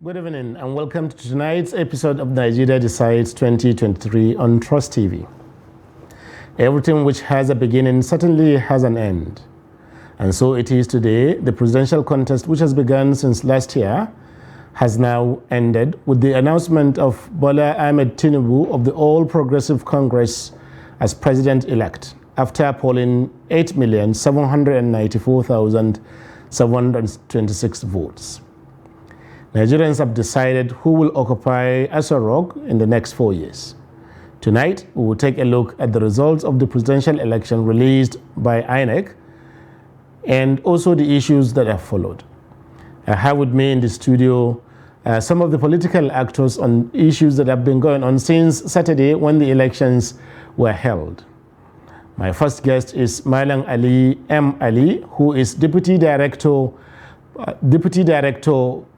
Good evening and welcome to tonight's episode of Nigeria Decides 2023 on Trust TV. Everything which has a beginning certainly has an end. And so it is today. The presidential contest, which has begun since last year, has now ended with the announcement of Bola Ahmed Tinubu of the All Progressive Congress as president-elect after polling 8,794,726 votes. Nigerians have decided who will occupy Aso Rock in the next 4 years. Tonight, we will take a look at the results of the presidential election released by INEC and also the issues that have followed. I have with me in the studio some of the political actors on issues that have been going on since Saturday when the elections were held. My first guest is Malang Ali M. Ali, who is Deputy Director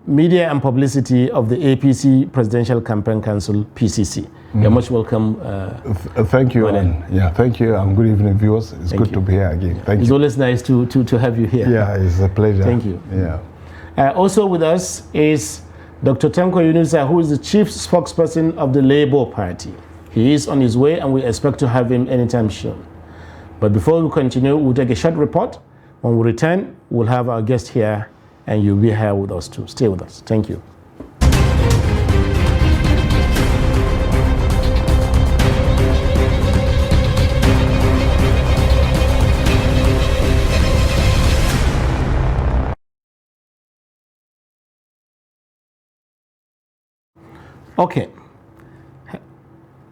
Media and Publicity of the APC Presidential Campaign Council, PCC. You're much welcome. Thank you. Thank you. And good evening, viewers. It's good to be here again. Thank you. It's always nice to have you here. Yeah, it's a pleasure. Thank you. Yeah. Also with us is Dr. Tanko Yunusa, who is the chief spokesperson of the Labour Party. He is on his way and we expect to have him anytime soon. But before we continue, we'll take a short report. When we return, we'll have our guest here and you'll be here with us too. Stay with us. Thank you. Okay.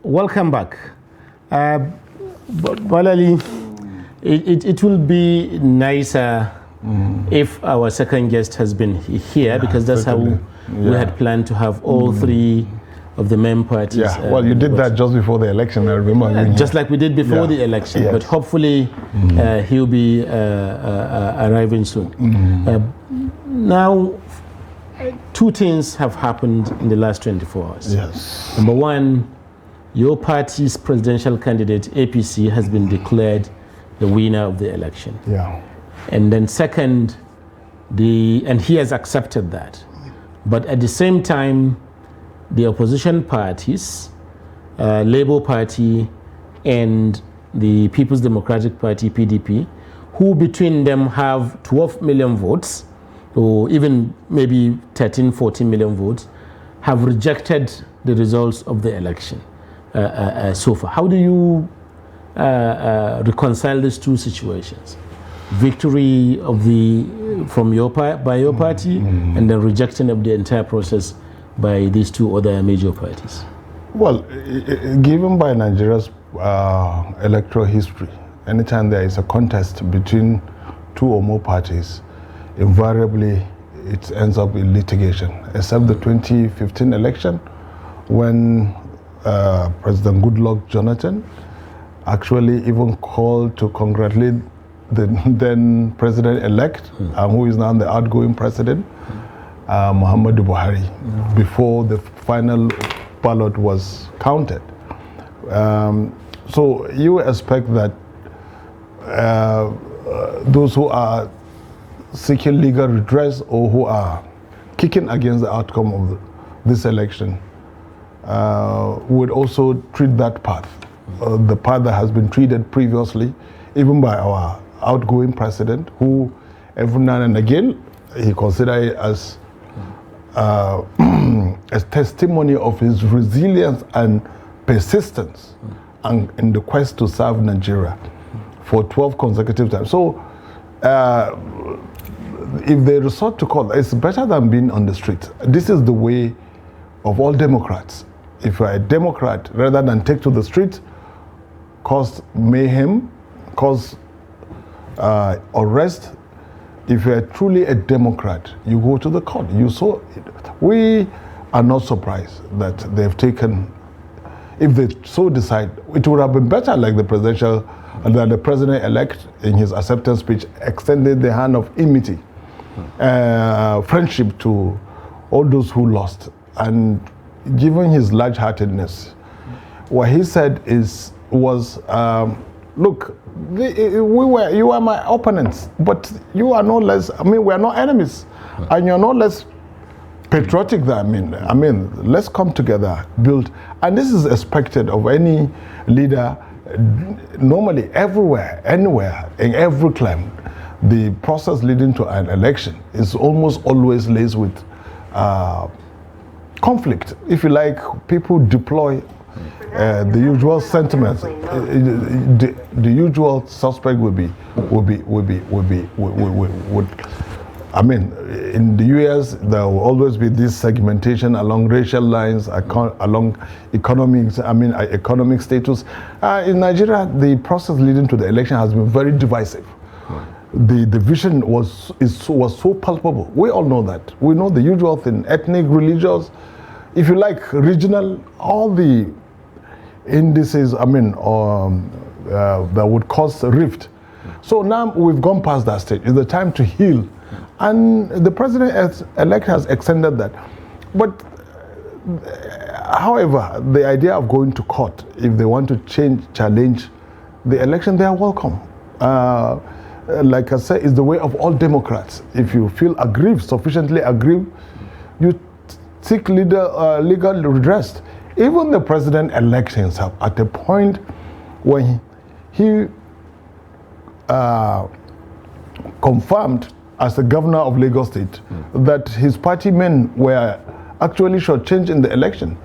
Welcome back. Balali, it will be nicer if our second guest has been here, because that's how we had planned to have all three of the main parties. Yeah, well, you did that just before the election, I remember. Just like we did before the election, but hopefully he'll be arriving soon. Now, two things have happened in the last 24 hours. Yes. Number one, your party's presidential candidate, APC, has been declared the winner of the election. Yeah. And then second, and he has accepted that. But at the same time, the opposition parties, Labour Party and the People's Democratic Party, PDP, who between them have 12 million votes, or even maybe 13, 14 million votes, have rejected the results of the election so far. How do you reconcile these two situations? Victory of by your party and the rejection of the entire process by these two other major parties? Well, given by Nigeria's electoral history, anytime there is a contest between two or more parties, invariably it ends up in litigation, except the 2015 election when President Goodluck Jonathan actually even called to congratulate the then president-elect, who is now the outgoing president, Muhammadu Buhari, before the final ballot was counted. So you expect that those who are seeking legal redress or who are kicking against the outcome of this election would also treat that path, the path that has been treated previously, even by our outgoing president, who every now and again he considered it as a testimony of his resilience and persistence and in the quest to serve Nigeria for 12 consecutive times. So if they resort to court, it's better than being on the street. This is the way of all Democrats. If you're a Democrat, rather than take to the street, cause mayhem, cause arrest, if you're truly a Democrat, you go to the court. We are not surprised that they've taken, if they so decide, it would have been better like the president-elect in his acceptance speech extended the hand of enmity, friendship to all those who lost. And given his large-heartedness, what he said was, look, you are my opponents, but you are no less, we are not enemies, and you're no less patriotic. I mean, let's come together, build, and this is expected of any leader. Normally, everywhere, anywhere, in every climate, the process leading to an election is almost always laced with conflict. If you like, people deploy the usual sentiments. The usual suspect would. I mean, in the US, there will always be this segmentation along racial lines, along economic status. In Nigeria, the process leading to the election has been very divisive. The division was so palpable. We all know that. We know the usual thing: ethnic, religious, if you like, regional. All the indices. I mean, that would cause a rift. So now we've gone past that stage. It's the time to heal. And the president-elect has extended that. But, however, the idea of going to court, if they want to challenge the election, they are welcome. Like I said, it's the way of all Democrats. If you feel aggrieved, sufficiently aggrieved, you seek legal redress. Even the president-elect himself, at a point when he confirmed as the governor of Lagos State that his party men were actually shortchanged in the election,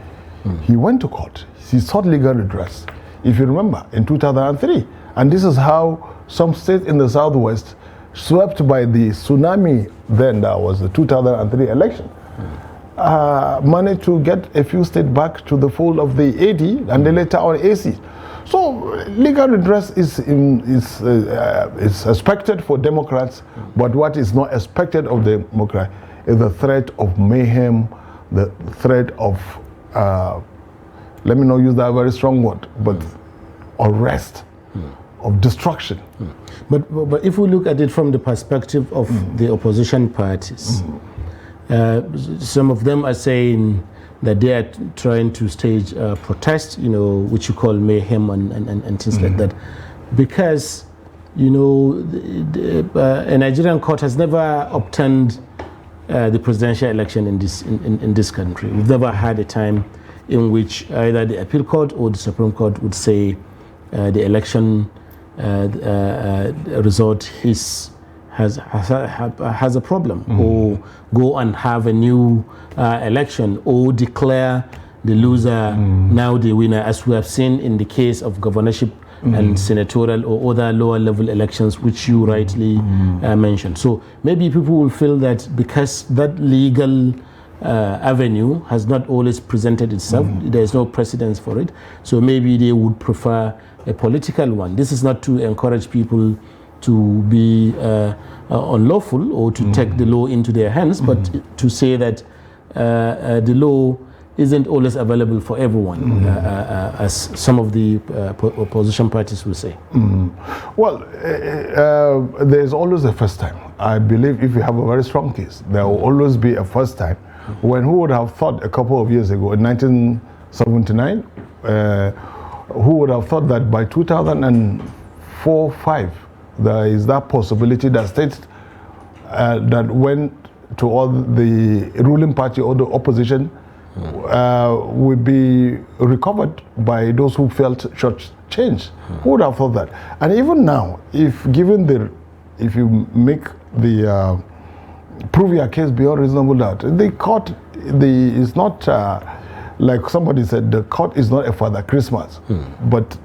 he went to court. He sought legal redress, if you remember, in 2003. And this is how some states in the Southwest, swept by the tsunami then, that was the 2003 election, managed to get a few states back to the fold of the AD and then later on AC. So legal redress is expected for Democrats, but what is not expected of Democrats is the threat of mayhem, the threat of, let me not use that very strong word, but arrest, of destruction. But if we look at it from the perspective of the opposition parties, some of them are saying that they are trying to stage a protest, which you call mayhem and things like that, because, a Nigerian court has never obtained the presidential election in this country. We've never had a time in which either the appeal court or the Supreme Court would say the election result has a problem, or go and have a new election, or declare the loser now the winner, as we have seen in the case of governorship and senatorial or other lower level elections, which you rightly mentioned. So maybe people will feel that because that legal avenue has not always presented itself, there is no precedence for it, so maybe they would prefer a political one. This is not to encourage people to be unlawful or to take the law into their hands, but to say that the law isn't always available for everyone, as some of the opposition parties will say. Well, there's always a first time. I believe if you have a very strong case, there will always be a first time. When who would have thought a couple of years ago, in 1979, who would have thought that by 2004-05, there is that possibility that states that went to all the ruling party or the opposition will be recovered by those who felt short change. Who would have thought that? And even now, if you make the prove your case beyond reasonable doubt, the court is not like somebody said, the court is not a Father Christmas. But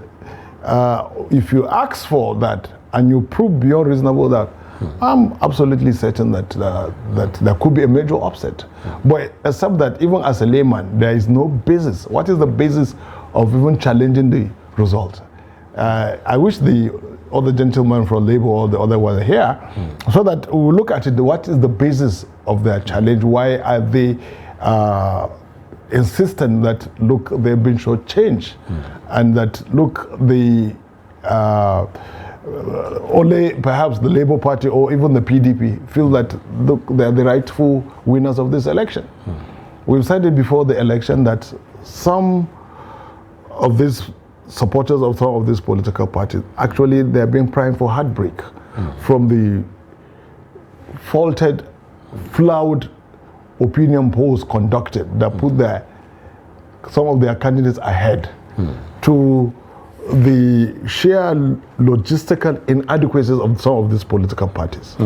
if you ask for that and you prove beyond reasonable doubt, I'm absolutely certain that that there could be a major upset. But except that, even as a layman, there is no basis. What is the basis of even challenging the result? I wish the other gentleman from Labour or the other were here, so that we look at it. What is the basis of their challenge? Why are they insistent that, look, they've been shortchanged, and that, look, the only perhaps the Labour Party or even the PDP feel that, look, they're the rightful winners of this election. We've said it before the election that some of these supporters of some of these political parties, actually they're being primed for heartbreak from the faulted, flawed opinion polls conducted that put some of their candidates ahead, to the sheer logistical inadequacies of some of these political parties,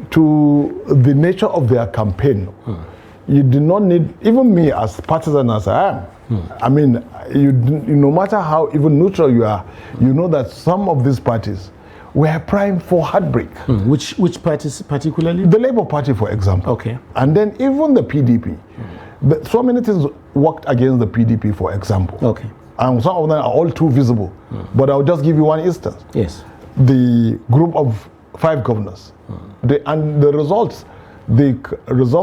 to the nature of their campaign. You do not need, even me as partisan as I am, I mean, no matter how even neutral you are, you know that some of these parties were primed for heartbreak. Which parties particularly? The Labour Party, for example. Okay. And then even the PDP. So many things worked against the PDP, for example. Okay. And some of them are all too visible. But I'll just give you one instance. Yes. The group of 5 governors. And the result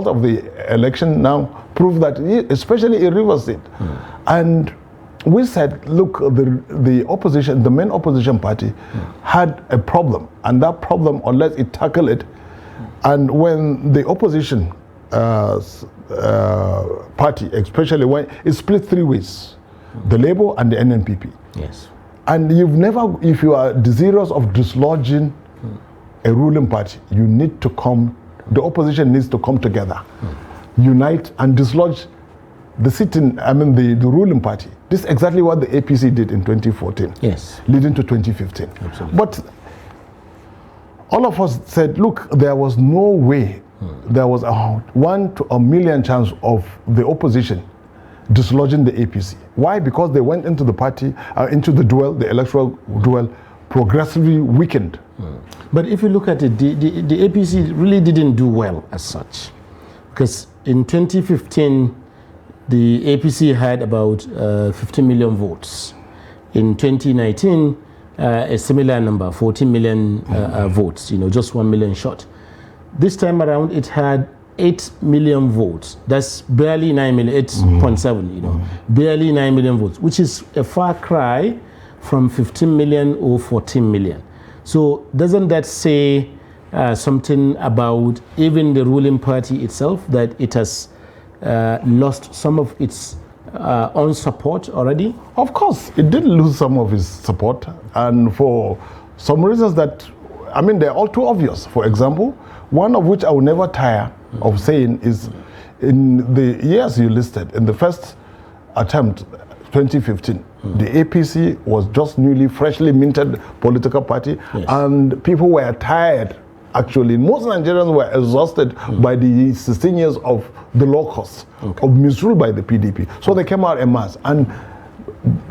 of the election now proved that, especially in Rivers State. And we said, look, the opposition, the main opposition party had a problem. And that problem, unless it tackled it, and when the opposition party, especially when it split 3 ways, the Labour and the NNPP. Yes. And you've never, if you are desirous of dislodging a ruling party, you need to come, the opposition needs to come together, unite and dislodge the the ruling party. This is exactly what the APC did in 2014. Yes. Leading to 2015. Absolutely. But all of us said, look, there was no way, there was a 1 to a million chance of the opposition dislodging the APC. Why? Because they went into the party, into the duel, the electoral duel, progressively weakened. But if you look at it, the APC really didn't do well as such. Because in 2015, the APC had about 15 million votes. In 2019, a similar number, 14 million votes, just 1 million short. This time around, it had 8 million votes. That's barely 9 million, 8.7, barely 9 million votes, which is a far cry from 15 million or 14 million. So doesn't that say something about even the ruling party itself, that it has lost some of its own support already? Of course, it did lose some of its support, and for some reasons that, they're all too obvious. For example, one of which I will never tire of saying is, in the years you listed, in the first attempt, 2015, the APC was just freshly minted political party, and people were tired. Actually, most Nigerians were exhausted by the 16 years of the locust, of misrule by the PDP. So they came out en masse. And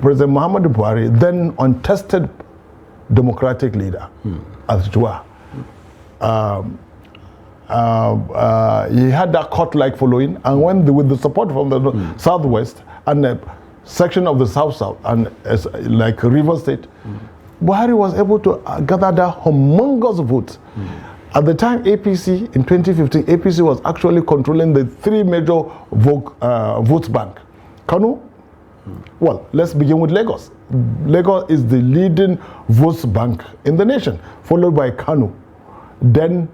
President Muhammadu Buhari, then untested democratic leader, as it were, he had that court-like following, and with the support from the Southwest and a section of the South, and like Rivers State, Buhari was able to gather that humongous votes. At the time, APC, in 2015, APC was actually controlling the 3 major votes bank. Kano? Well, let's begin with Lagos. Lagos is the leading votes bank in the nation, followed by Kano, then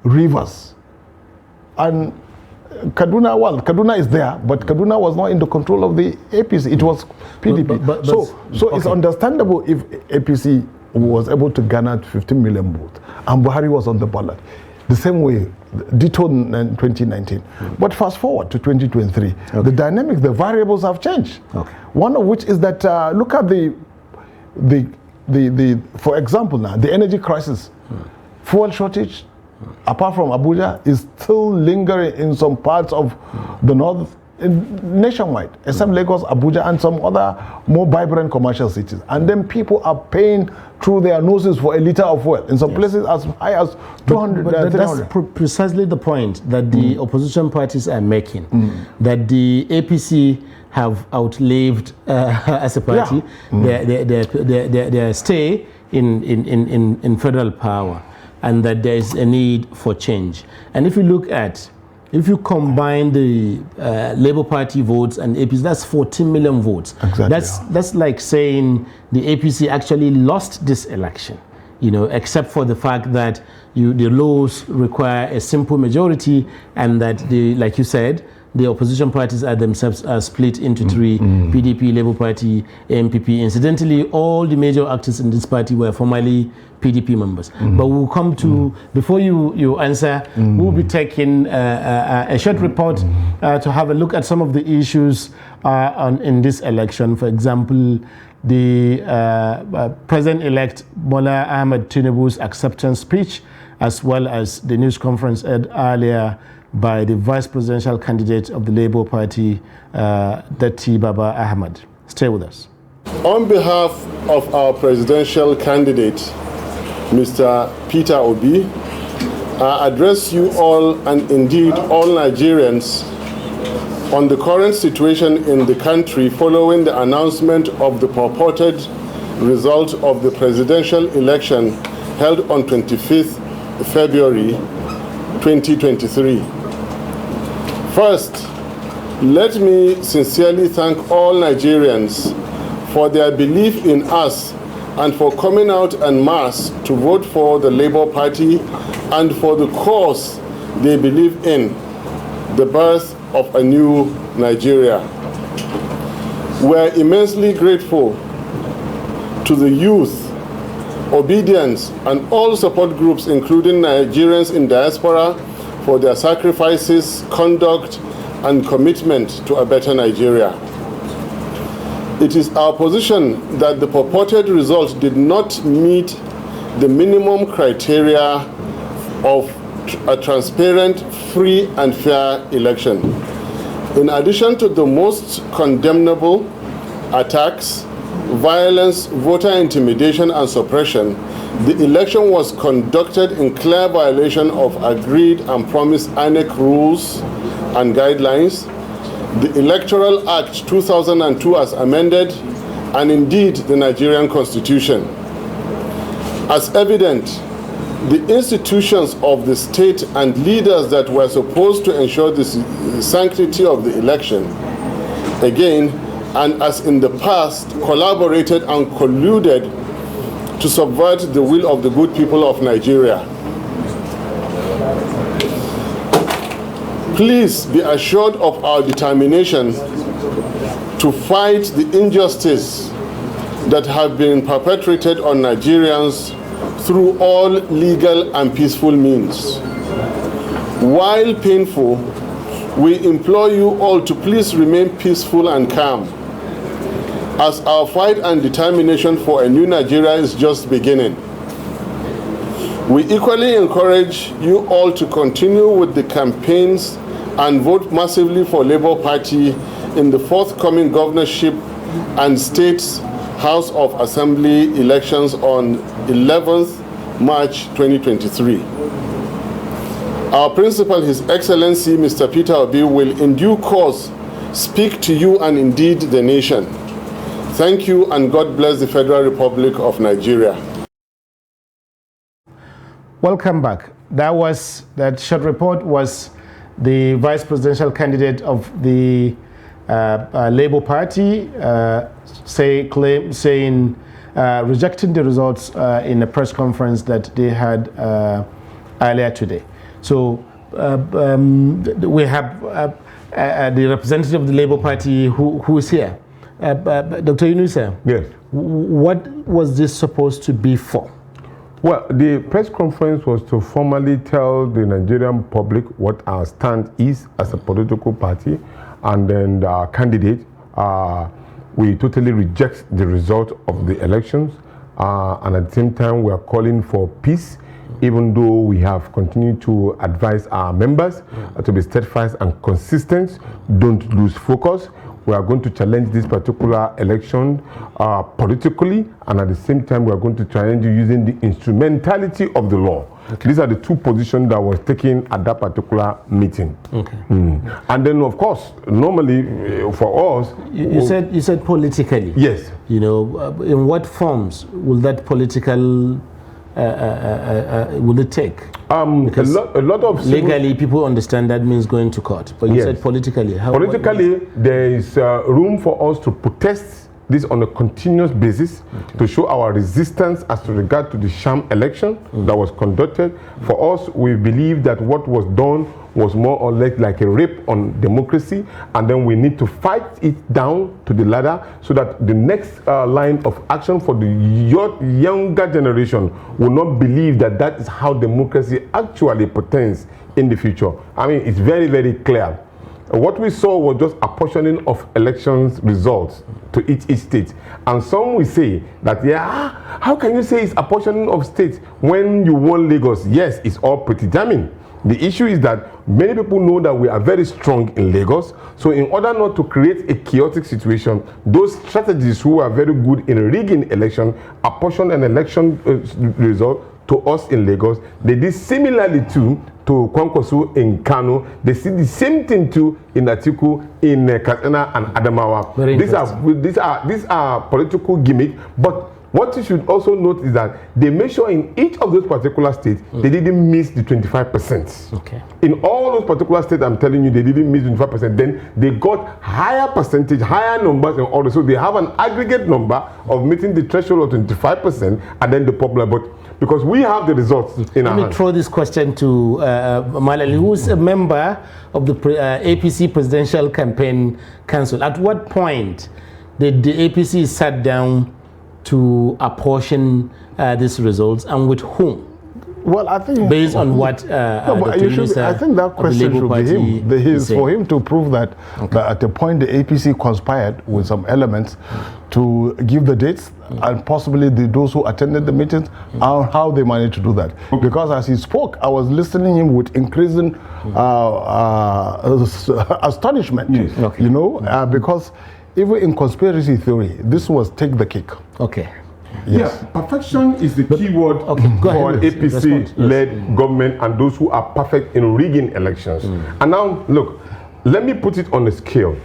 Rivers. And Kaduna is there, but Kaduna was not in the control of the APC. It was PDP. So it's understandable if APC was able to garner 15 million votes, and Buhari was on the ballot. The same way, ditto in 2019. But fast forward to 2023, the dynamic, the variables have changed. One of which is that, look at for example now, the energy crisis, fuel shortage, apart from Abuja, is still lingering in some parts of the north, nationwide, except Lagos, Abuja, and some other more vibrant commercial cities. And then people are paying through their noses for a liter of fuel. In some places as high as 200. But that's precisely the point that the opposition parties are making, that the APC have outlived as a party their stay in federal power, and that there is a need for change. And if you combine the Labour Party votes and APC, that's 14 million votes. Exactly. That's like saying the APC actually lost this election, except for the fact that the laws require a simple majority, and that like you said, the opposition parties are themselves split into three: PDP, Labour Party, MPP. Incidentally, all the major actors in this party were formerly PDP members. But we'll come to, before you answer, we'll be taking a short report to have a look at some of the issues in this election. For example, the President-elect Bola Ahmed Tinubu's acceptance speech, as well as the news conference held earlier by the vice presidential candidate of the Labour Party, Datti Baba Ahmed. Stay with us. On behalf of our presidential candidate, Mr. Peter Obi, I address you all, and indeed all Nigerians, on the current situation in the country following the announcement of the purported result of the presidential election held on 25th February 2023. First, let me sincerely thank all Nigerians for their belief in us and for coming out en masse to vote for the Labour Party and for the cause they believe in, the birth of a new Nigeria. We're immensely grateful to the youth, obedience, and all support groups, including Nigerians in diaspora, for their sacrifices, conduct, and commitment to a better Nigeria. It is our position that the purported result did not meet the minimum criteria of a transparent, free, and fair election. In addition to the most condemnable attacks, violence, voter intimidation, and suppression, the election was conducted in clear violation of agreed and promised INEC rules and guidelines, the Electoral Act 2002 as amended, and indeed the Nigerian Constitution. As evident, the institutions of the state and leaders that were supposed to ensure the sanctity of the election, again, and as in the past, collaborated and colluded to subvert the will of the good people of Nigeria. Please be assured of our determination to fight the injustice that have been perpetrated on Nigerians through all legal and peaceful means. While painful, we implore you all to please remain peaceful and calm, as our fight and determination for a new Nigeria is just beginning. We equally encourage you all to continue with the campaigns and vote massively for Labour Party in the forthcoming governorship and State's House of Assembly elections on 11th March 2023. Our principal, His Excellency Mr. Peter Obi, will in due course speak to you and indeed the nation. Thank you, and God bless the Federal Republic of Nigeria. Welcome back. That short report was the vice presidential candidate of the Labour Party rejecting the results in a press conference that they had earlier today. So we have the representative of the Labour Party who is here. Dr. Yunusa, yes. What was this supposed to be for? Well, the press conference was to formally tell the Nigerian public what our stand is as a political party, and then our candidate. We totally reject the result of the elections, and at the same time we are calling for peace, even though we have continued to advise our members to be steadfast and consistent, don't lose focus. We are going to challenge this particular election politically, and at the same time we are going to challenge you using the instrumentality of the law. Okay. These are the two positions that was taken at that particular meeting. Okay. And then, of course, normally for us, you said politically. Yes. You know, in what forms will that political will it take? Because a lot of legally people understand that means going to court, but you yes. said politically. Politically, there is room for us to protest this on a continuous basis to show our resistance as to regard to the sham election that was conducted. For us, we believe that what was done was more or less like a rape on democracy, and then we need to fight it down to the ladder so that the next line of action for the younger generation will not believe that that is how democracy actually pertains in the future. I mean, it's very, very clear. What we saw was just apportioning of elections results to each state. And some will say that, yeah, how can you say it's apportioning of states when you won Lagos? Yes, it's all pretty damning. The issue is that many people know that we are very strong in Lagos. So in order not to create a chaotic situation, those strategists who are very good in rigging election, apportion an election result to us in Lagos. They did similarly to Kwankwaso in Kano. They see the same thing too in Atiku, in Katsina and Adamawa. These are political gimmicks, but what you should also note is that they make sure in each of those particular states, they didn't miss the 25%. Okay. In all those particular states, I'm telling you, they didn't miss 25%. Then they got higher percentage, higher numbers in all. So they have an aggregate number of meeting the threshold of 25%, and then the popular. But because we have the results in our hands. Let me throw this question to Malali, who is a member of the APC Presidential Campaign Council. At what point did the APC sit down to apportion these results, and with whom? Well, I think based on what I think that question should be him. For him to prove that, that at the point the APC conspired with some elements to give the dates and possibly those who attended the meetings and how they managed to do that. Because as he spoke, I was listening to him with increasing astonishment. Yes. You know, because even in conspiracy theory, this was take the cake. Okay. Yes. Yeah, perfection is the key word for an APC-led government and those who are perfect in rigging elections. And now, look, let me put it on a scale.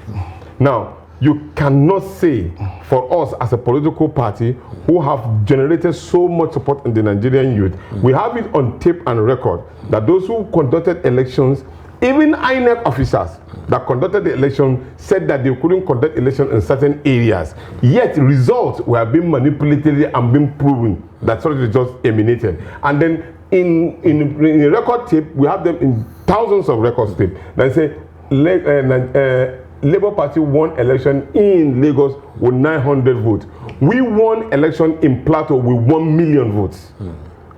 Now, you cannot say for us as a political party who have generated so much support in the Nigerian youth, we have it on tape and record that those who conducted elections, even INEC officers that conducted the election, said that they couldn't conduct election in certain areas. Yet results were being manipulated and being proven that such results emanated. And then in record tape, we have them in thousands of record tape that say Labour Party won election in Lagos with 900 votes. We won election in Plateau with 1 million votes.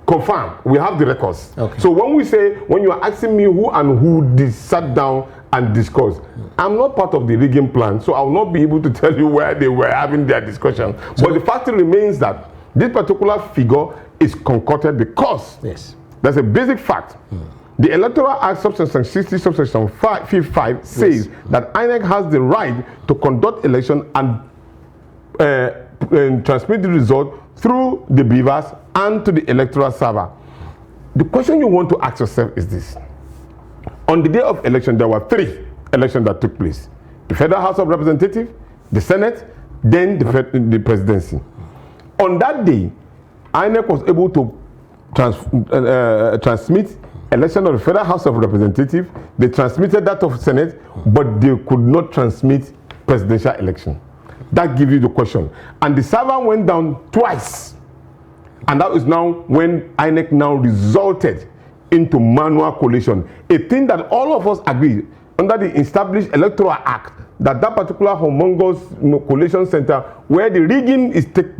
Confirmed. We have the records. Okay. So when you are asking me who sat down and discussed, I'm not part of the rigging plan, so I will not be able to tell you where they were having their discussion. So but the fact remains that this particular figure is concocted because there's a basic fact. The Electoral Act subsection 60 subsection 55 says that INEC has the right to conduct election and transmit the result through the beavers and to the electoral server. The question you want to ask yourself is this. On the day of election, there were 3 elections that took place. The Federal House of Representatives, the Senate, then the presidency. On that day, INEC was able to transmit election of the Federal House of Representatives. They transmitted that of Senate, but they could not transmit presidential election. That gives you the question. And the server went down twice. And that is now when INEC now resulted into manual collation. A thing that all of us agree under the established Electoral Act that particular humongous collation center where the rigging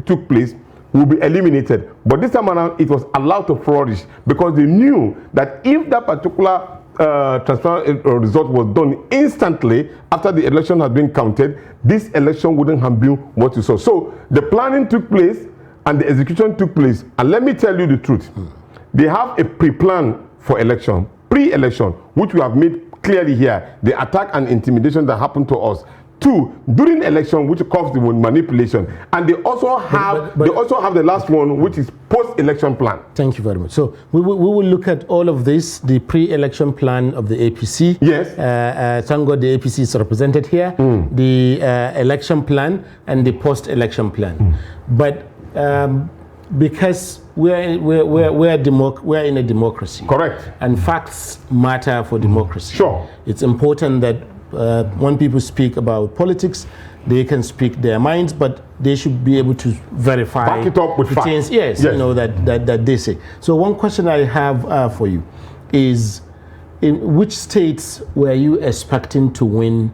took place will be eliminated. But this time around, it was allowed to flourish because they knew that if that particular transparent result was done instantly after the election had been counted, this election wouldn't have been what you saw. So the planning took place and the execution took place. And let me tell you the truth. They have a pre-plan for election, pre-election, which we have made clearly here, the attack and intimidation that happened to us. 2, during election, which caused the manipulation, and they also have the last one, which is post-election plan. Thank you very much. So we will look at all of this, the pre-election plan of the APC. Yes. Thank God the APC is represented here. The election plan and the post-election plan. But because we're in a democracy. Correct. And facts matter for democracy. Sure. It's important that when people speak about politics, they can speak their minds, but they should be able to verify. Back it up with facts. Yes, you know, that they say. So one question I have for you is, in which states were you expecting to win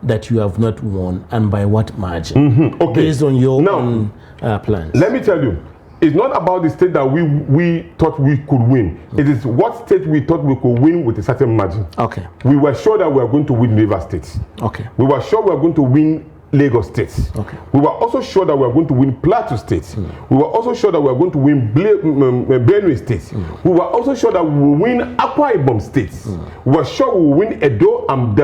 that you have not won, and by what margin? Okay. Based on your own plans. Let me tell you, it's not about the state that we thought we could win. It is what state we thought we could win with a certain margin. Okay. We were sure that we were going to win Rivers State. Okay. We were sure we were going to win Lagos State. Okay. We were also sure that we were going to win Plateau State. We were also sure that we were going to win Benue State. We were also sure that we will win Akwa Ibom State. We were sure we will win Edo and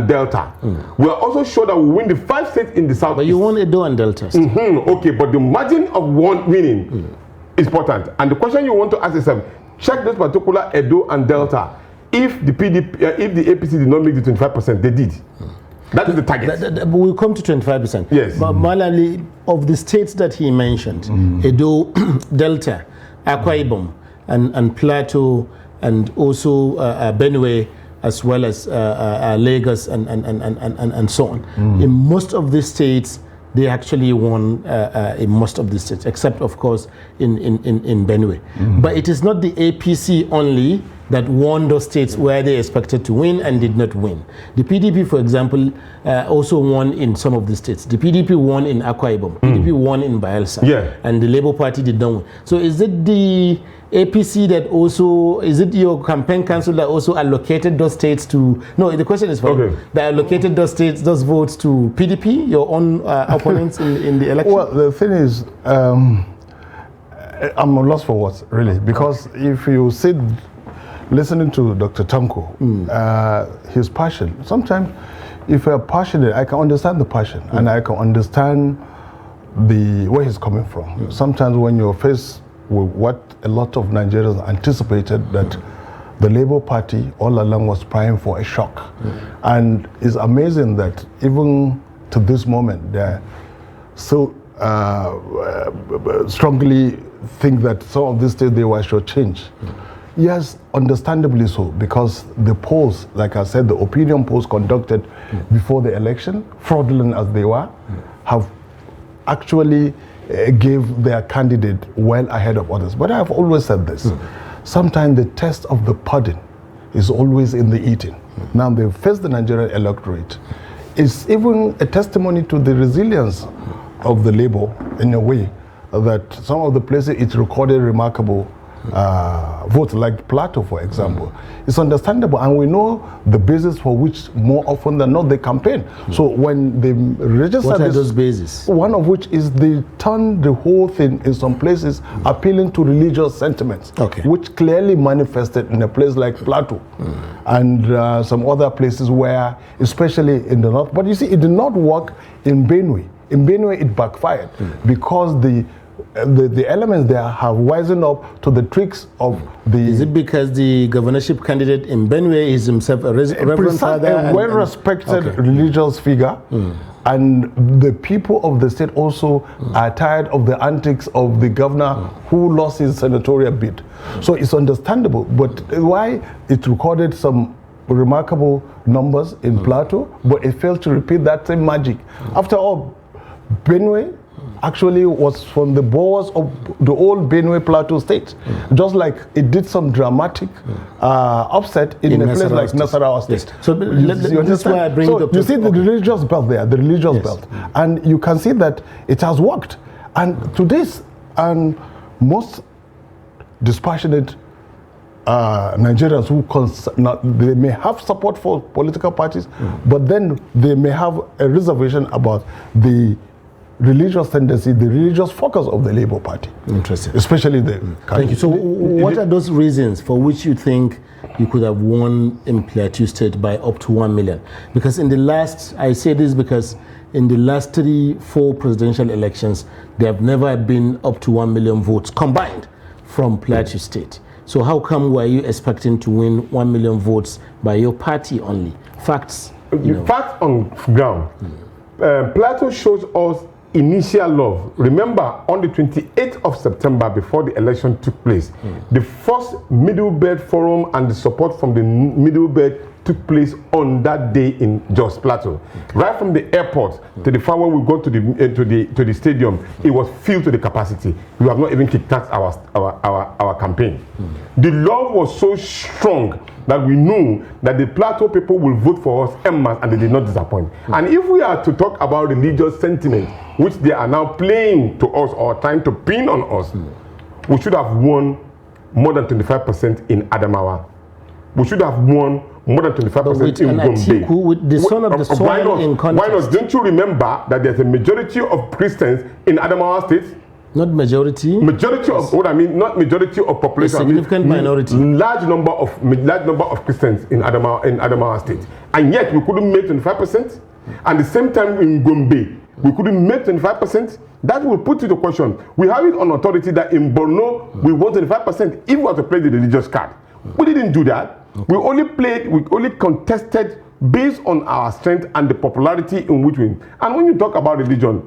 Delta. We were also sure that we will win the 5 states in the south. But you won Edo and Delta. Okay, but the margin of winning is important. And the question you want to ask yourself, check this particular Edo and Delta. If the APC did not make the 25%, they did. That is the target. But we'll come to 25%. Yes. But Malali, of the states that he mentioned, Edo, Delta, Akwa Ibom, and Plateau, and also Benue, as well as Lagos and so on. In most of these states, they actually won in most of the states, except of course in Benue. But it is not the APC only that won those states where they expected to win and did not win. The PDP, for example, also won in some of the states. The PDP won in Akwa Ibom, PDP won in Bayelsa, and the Labour Party did not win. So is it the APC that also, is it your campaign council that also allocated those states to, no, the question is for you, that allocated those states, those votes to PDP, your own opponents in the election? Well, the thing is, I'm lost for words, really, because if you sit listening to Dr. Tanko, his passion, sometimes if you're passionate, I can understand the passion and I can understand where he's coming from. Sometimes when you're faced with what a lot of Nigerians anticipated, that the Labour Party all along was prime for a shock. And it's amazing that even to this moment, they're so strongly think that some of these states they were shortchanged. Yes, understandably so, because the polls, like I said, the opinion polls conducted before the election, fraudulent as they were, have actually gave their candidate well ahead of others. But I've always said this, sometimes the test of the pudding is always in the eating. Now they face the Nigerian electorate. It's even a testimony to the resilience of the Labour in a way that some of the places it recorded remarkable votes, like Plateau, for example. It's understandable, and we know the basis for which more often than not they campaign. So when they register, what are those bases? One of which is they turn the whole thing in some places appealing to religious sentiments, which clearly manifested in a place like Plateau and some other places where, especially in the north. But you see, it did not work in Benue. In Benue, it backfired because the elements there have wisened up to the tricks of the... Is it because the governorship candidate in Benue is himself a reverend father? A well-respected religious figure. And the people of the state also are tired of the antics of the governor who lost his senatorial bid. So it's understandable. But why it recorded some remarkable numbers in Plateau, but it failed to repeat that same magic. After all, Benue actually was from the borders of the old Benue Plateau state, just like it did some dramatic upset in a place like Nasarawa state. Yes. So that's why I bring it up. You see the religious belt there, the religious belt, and you can see that it has worked. And to this, and most dispassionate Nigerians who they may have support for political parties, but then they may have a reservation about the religious tendency, the religious focus of the Labour Party. Interesting. Especially the... Thank you. So what are those reasons for which you think you could have won in Plateau State by up to 1 million? Because in the last, I say this because in the last 3-4 presidential elections, there have never been up to 1 million votes combined from Plateau State. So how come were you expecting to win 1 million votes by your party only? Facts. Facts on ground. Plateau shows us initial love. Remember, on the 28th of September, before the election took place, the first Middle Belt Forum and the support from the Middle Belt took place on that day in Jos Plateau. Right from the airport to the farm when we go to the stadium, it was filled to the capacity. We have not even kicked out our campaign. The love was so strong that we knew that the Plateau people will vote for us en masse, and they did not disappoint. And if we are to talk about religious sentiment, which they are now playing to us or trying to pin on us, we should have won more than 25% in Adamawa. We should have won more than 25% in Gombe. With the son of the soil in contest. Why not? Don't you remember that there's a majority of Christians in Adamawa State? Not majority. Majority of what I mean, not majority of population. A significant minority. Large number of Christians in Adamawa State, and yet we couldn't make 25%. And the same time in Gombe, we couldn't make 25%. That will put to the question. We have it on authority that in Borno we want 25% if we were to play the religious card. We didn't do that. We only contested based on our strength and the popularity in which we. And when you talk about religion,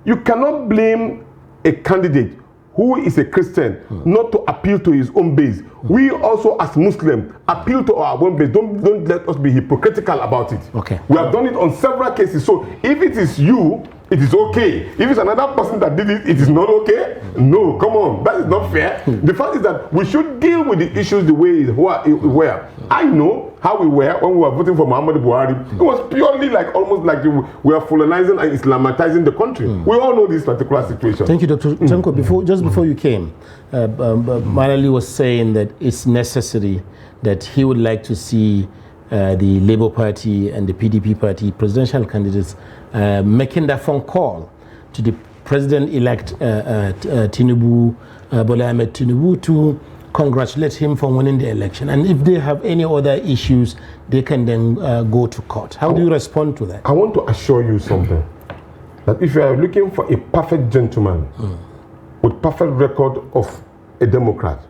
you cannot blame a candidate who is a Christian not to appeal to his own base. We also, as Muslims, appeal to our own base. Don't let us be hypocritical about it. Okay. We have done it on several cases. So if it is you, it is okay. If it's another person that did it, it is not okay. No, come on, that is not fair. The fact is that we should deal with the issues the way it were. I know how we were when we were voting for Muhammadu Buhari. It was purely like almost like we were Fulanizing and Islamatizing the country. We all know this particular situation. Thank you, Dr. Tanko. Before you came, Malali was saying that it's necessary that he would like to see the Labour Party and the PDP Party presidential candidates making that phone call to the President-elect Tinubu, Bola Ahmed Tinubu, to congratulate him for winning the election. And if they have any other issues, they can then go to court. How do you respond to that? I want to assure you something. That if you are looking for a perfect gentleman with perfect record of a Democrat,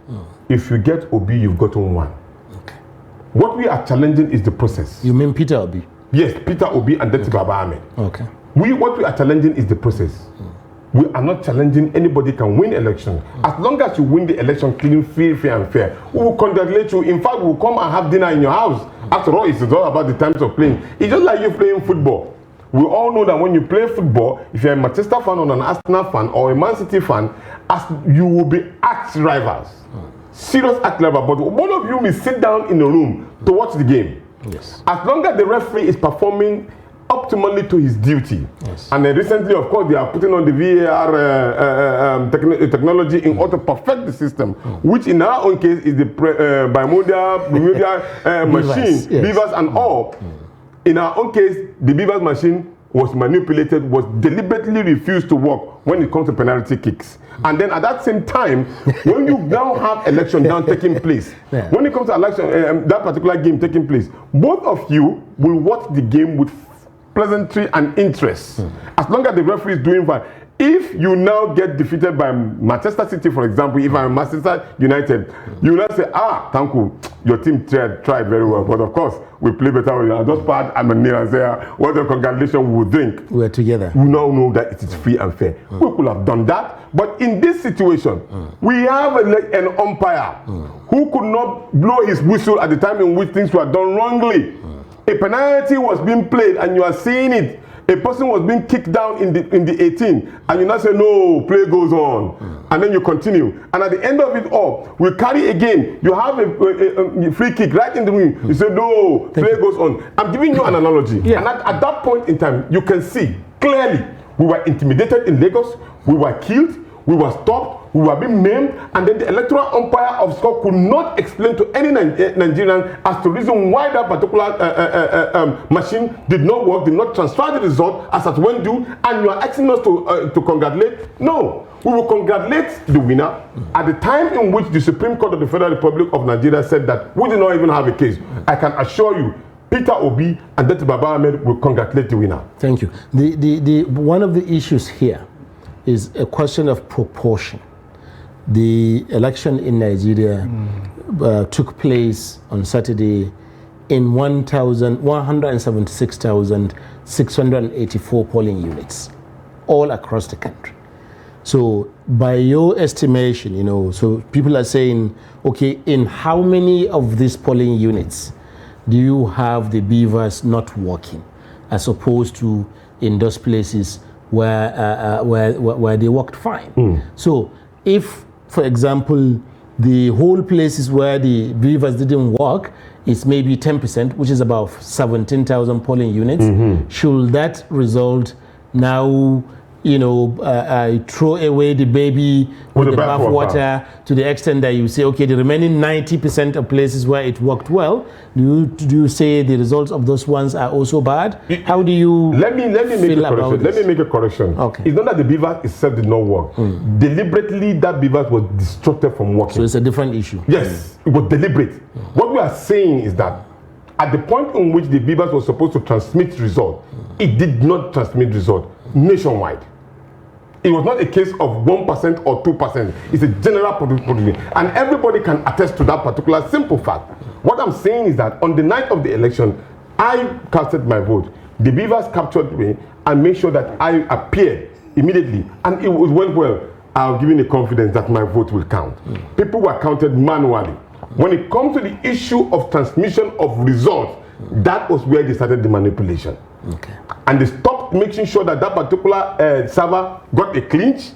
if you get Obi, you've gotten one. Okay. What we are challenging is the process. You mean Peter Obi? Yes, Peter Obi and Deti Baba Ahmed. Okay. What we are challenging is the process. We are not challenging anybody can win election. As long as you win the election clean, fair and fair, we will congratulate you. In fact, we will come and have dinner in your house. After all, it's all about the times of playing. It's just like you playing football. We all know that when you play football, if you're a Manchester fan or an Arsenal fan or a Man City fan, as you will be arch rivals. Serious arch rivals. But one of you may sit down in a room to watch the game. Yes. As long as the referee is performing optimally to his duty. Yes. And then recently, of course, they are putting on the VAR technology in order to perfect the system, which in our own case is the Bermuda machine, yes. Beavers and all. In our own case, the Beavers machine was manipulated, was deliberately refused to work when it comes to penalty kicks. And then at that same time, when you now have election down taking place, when it comes to election, that particular game taking place, both of you will watch the game with pleasantry and interest. As long as the referee is doing fine. If you now get defeated by Manchester City, for example, if I'm Manchester United, you will not say, Tanku, your team tried very well, but of course, we play better with you. Just part I'm near and say, what a congratulation we would think. We're together. We now know that it is free and fair. We could have done that, but in this situation, we have an umpire who could not blow his whistle at the time in which things were done wrongly. A penalty was being played and you are seeing it. A person was being kicked down in the 18 and you now say, no, play goes on. And then you continue. And at the end of it all, we carry again. You have a free kick right in the ring. You say, no, play goes on. I'm giving you an analogy. And at that point in time, you can see clearly we were intimidated in Lagos. We were killed. We were stopped, we were being maimed, and then the electoral umpire of Scott could not explain to any Nigerian as to the reason why that particular machine did not work, did not transfer the result as at when due, and you are asking us to congratulate. No, we will congratulate the winner at the time in which the Supreme Court of the Federal Republic of Nigeria said that we did not even have a case. I can assure you, Peter Obi and Deti Baba Ahmed will congratulate the winner. Thank you. The one of the issues here is a question of proportion. The election in Nigeria took place on Saturday in 176,684 polling units. all across the country. So by your estimation, you know, so people are saying, okay, in how many of these polling units do you have the beavers not working, as opposed to in those places where they worked fine? So if, for example, the whole places where the beavers didn't work is maybe 10%, which is about 17,000 polling units, should that result now, you know, throw away the baby with the bathwater to the extent that you say, okay, the remaining 90% of places where it worked well, do you say the results of those ones are also bad? How do you let me make a correction. Okay. It's not that the beaver itself did not work. Deliberately, that beaver was distracted from working. So it's a different issue. Yes, it was deliberate. What we are saying is that at the point in which the beavers were supposed to transmit result, it did not transmit result nationwide. It was not a case of 1% or 2%. It's a general policy. And everybody can attest to that particular simple fact. What I'm saying is that on the night of the election, I casted my vote. The beavers captured me and made sure that I appeared immediately. And it went well. I'll give you the confidence that my vote will count. People were counted manually. When it comes to the issue of transmission of results, that was where they started the manipulation. Okay. And they stopped making sure that that particular server got a clinch,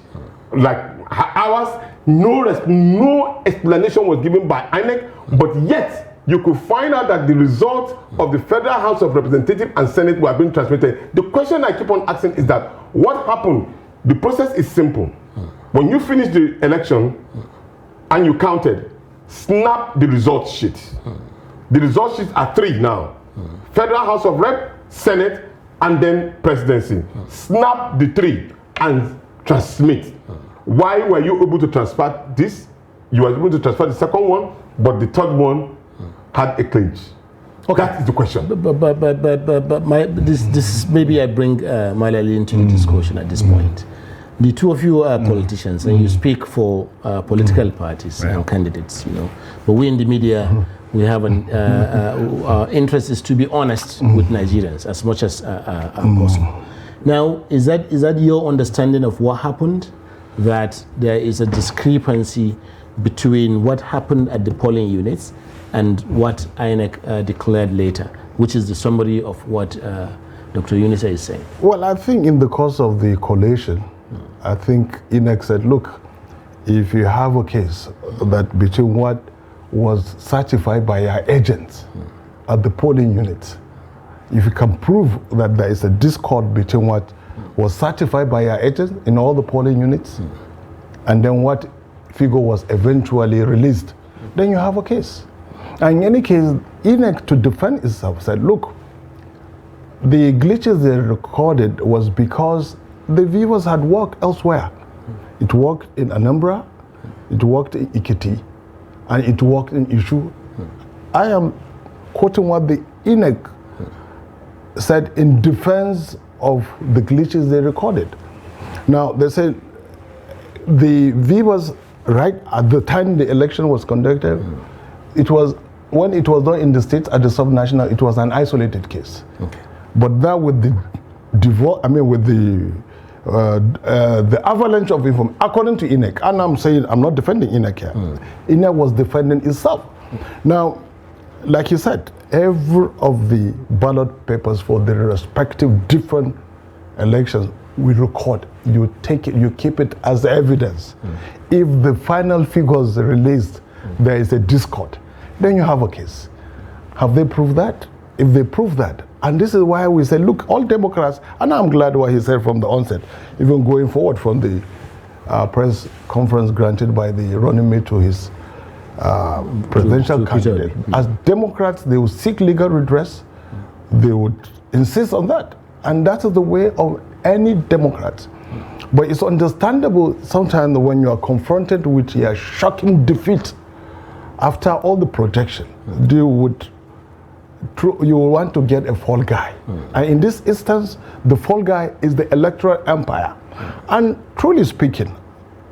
like hours. No explanation was given by INEC, but yet you could find out that the results of the Federal House of Representatives and Senate were being transmitted. The question I keep on asking is that what happened? The process is simple. When you finish the election and you counted, snap the results sheet. The results sheets are 3 now. Federal House of Rep, Senate, and then presidency. Snap the 3 and transmit. Why were you able to transfer this? You were able to transfer the second one, but the third one had a clinch. Okay. That is the question. But this maybe I bring Malali into the discussion at this point. The two of you are politicians, and you speak for political parties and candidates, you know. But we in the media, we have our interest is to be honest with Nigerians as much as possible. Now, is that your understanding of what happened? That there is a discrepancy between what happened at the polling units and what INEC declared later, which is the summary of what Dr. Yunisa is saying? Well, I think in the course of the collation, I think INEC said, look, if you have a case that between what was certified by our agents at the polling units, if you can prove that there is a discord between what was certified by our agents in all the polling units and then what figure was eventually released, then you have a case. And in any case, INEC, to defend itself, said, look, the glitches they recorded was because the viewers had worked elsewhere. It worked in Anambra, it worked in Ikiti, and it worked in Ishu. I am quoting what the INEC said in defense of the glitches they recorded. Now, they said the viewers, right at the time the election was conducted, it was, when it was done in the states at the subnational, it was an isolated case. Okay. But now with the the avalanche of information, according to INEC, and I'm saying I'm not defending INEC here, INEC was defending itself. Now, like you said, every of the ballot papers for the respective different elections we record. You take it, you keep it as evidence. If the final figures released, there is a discord, then you have a case. Have they proved that? If they prove that, and this is why we say, look, all Democrats, and I'm glad what he said from the onset, even going forward from the press conference granted by the running mate to his presidential candidate. As Democrats, they will seek legal redress, they would insist on that. And that is the way of any Democrat. But it's understandable sometimes when you are confronted with a shocking defeat after all the protection, you will want to get a fall guy. And in this instance, the fall guy is the electoral empire. And truly speaking,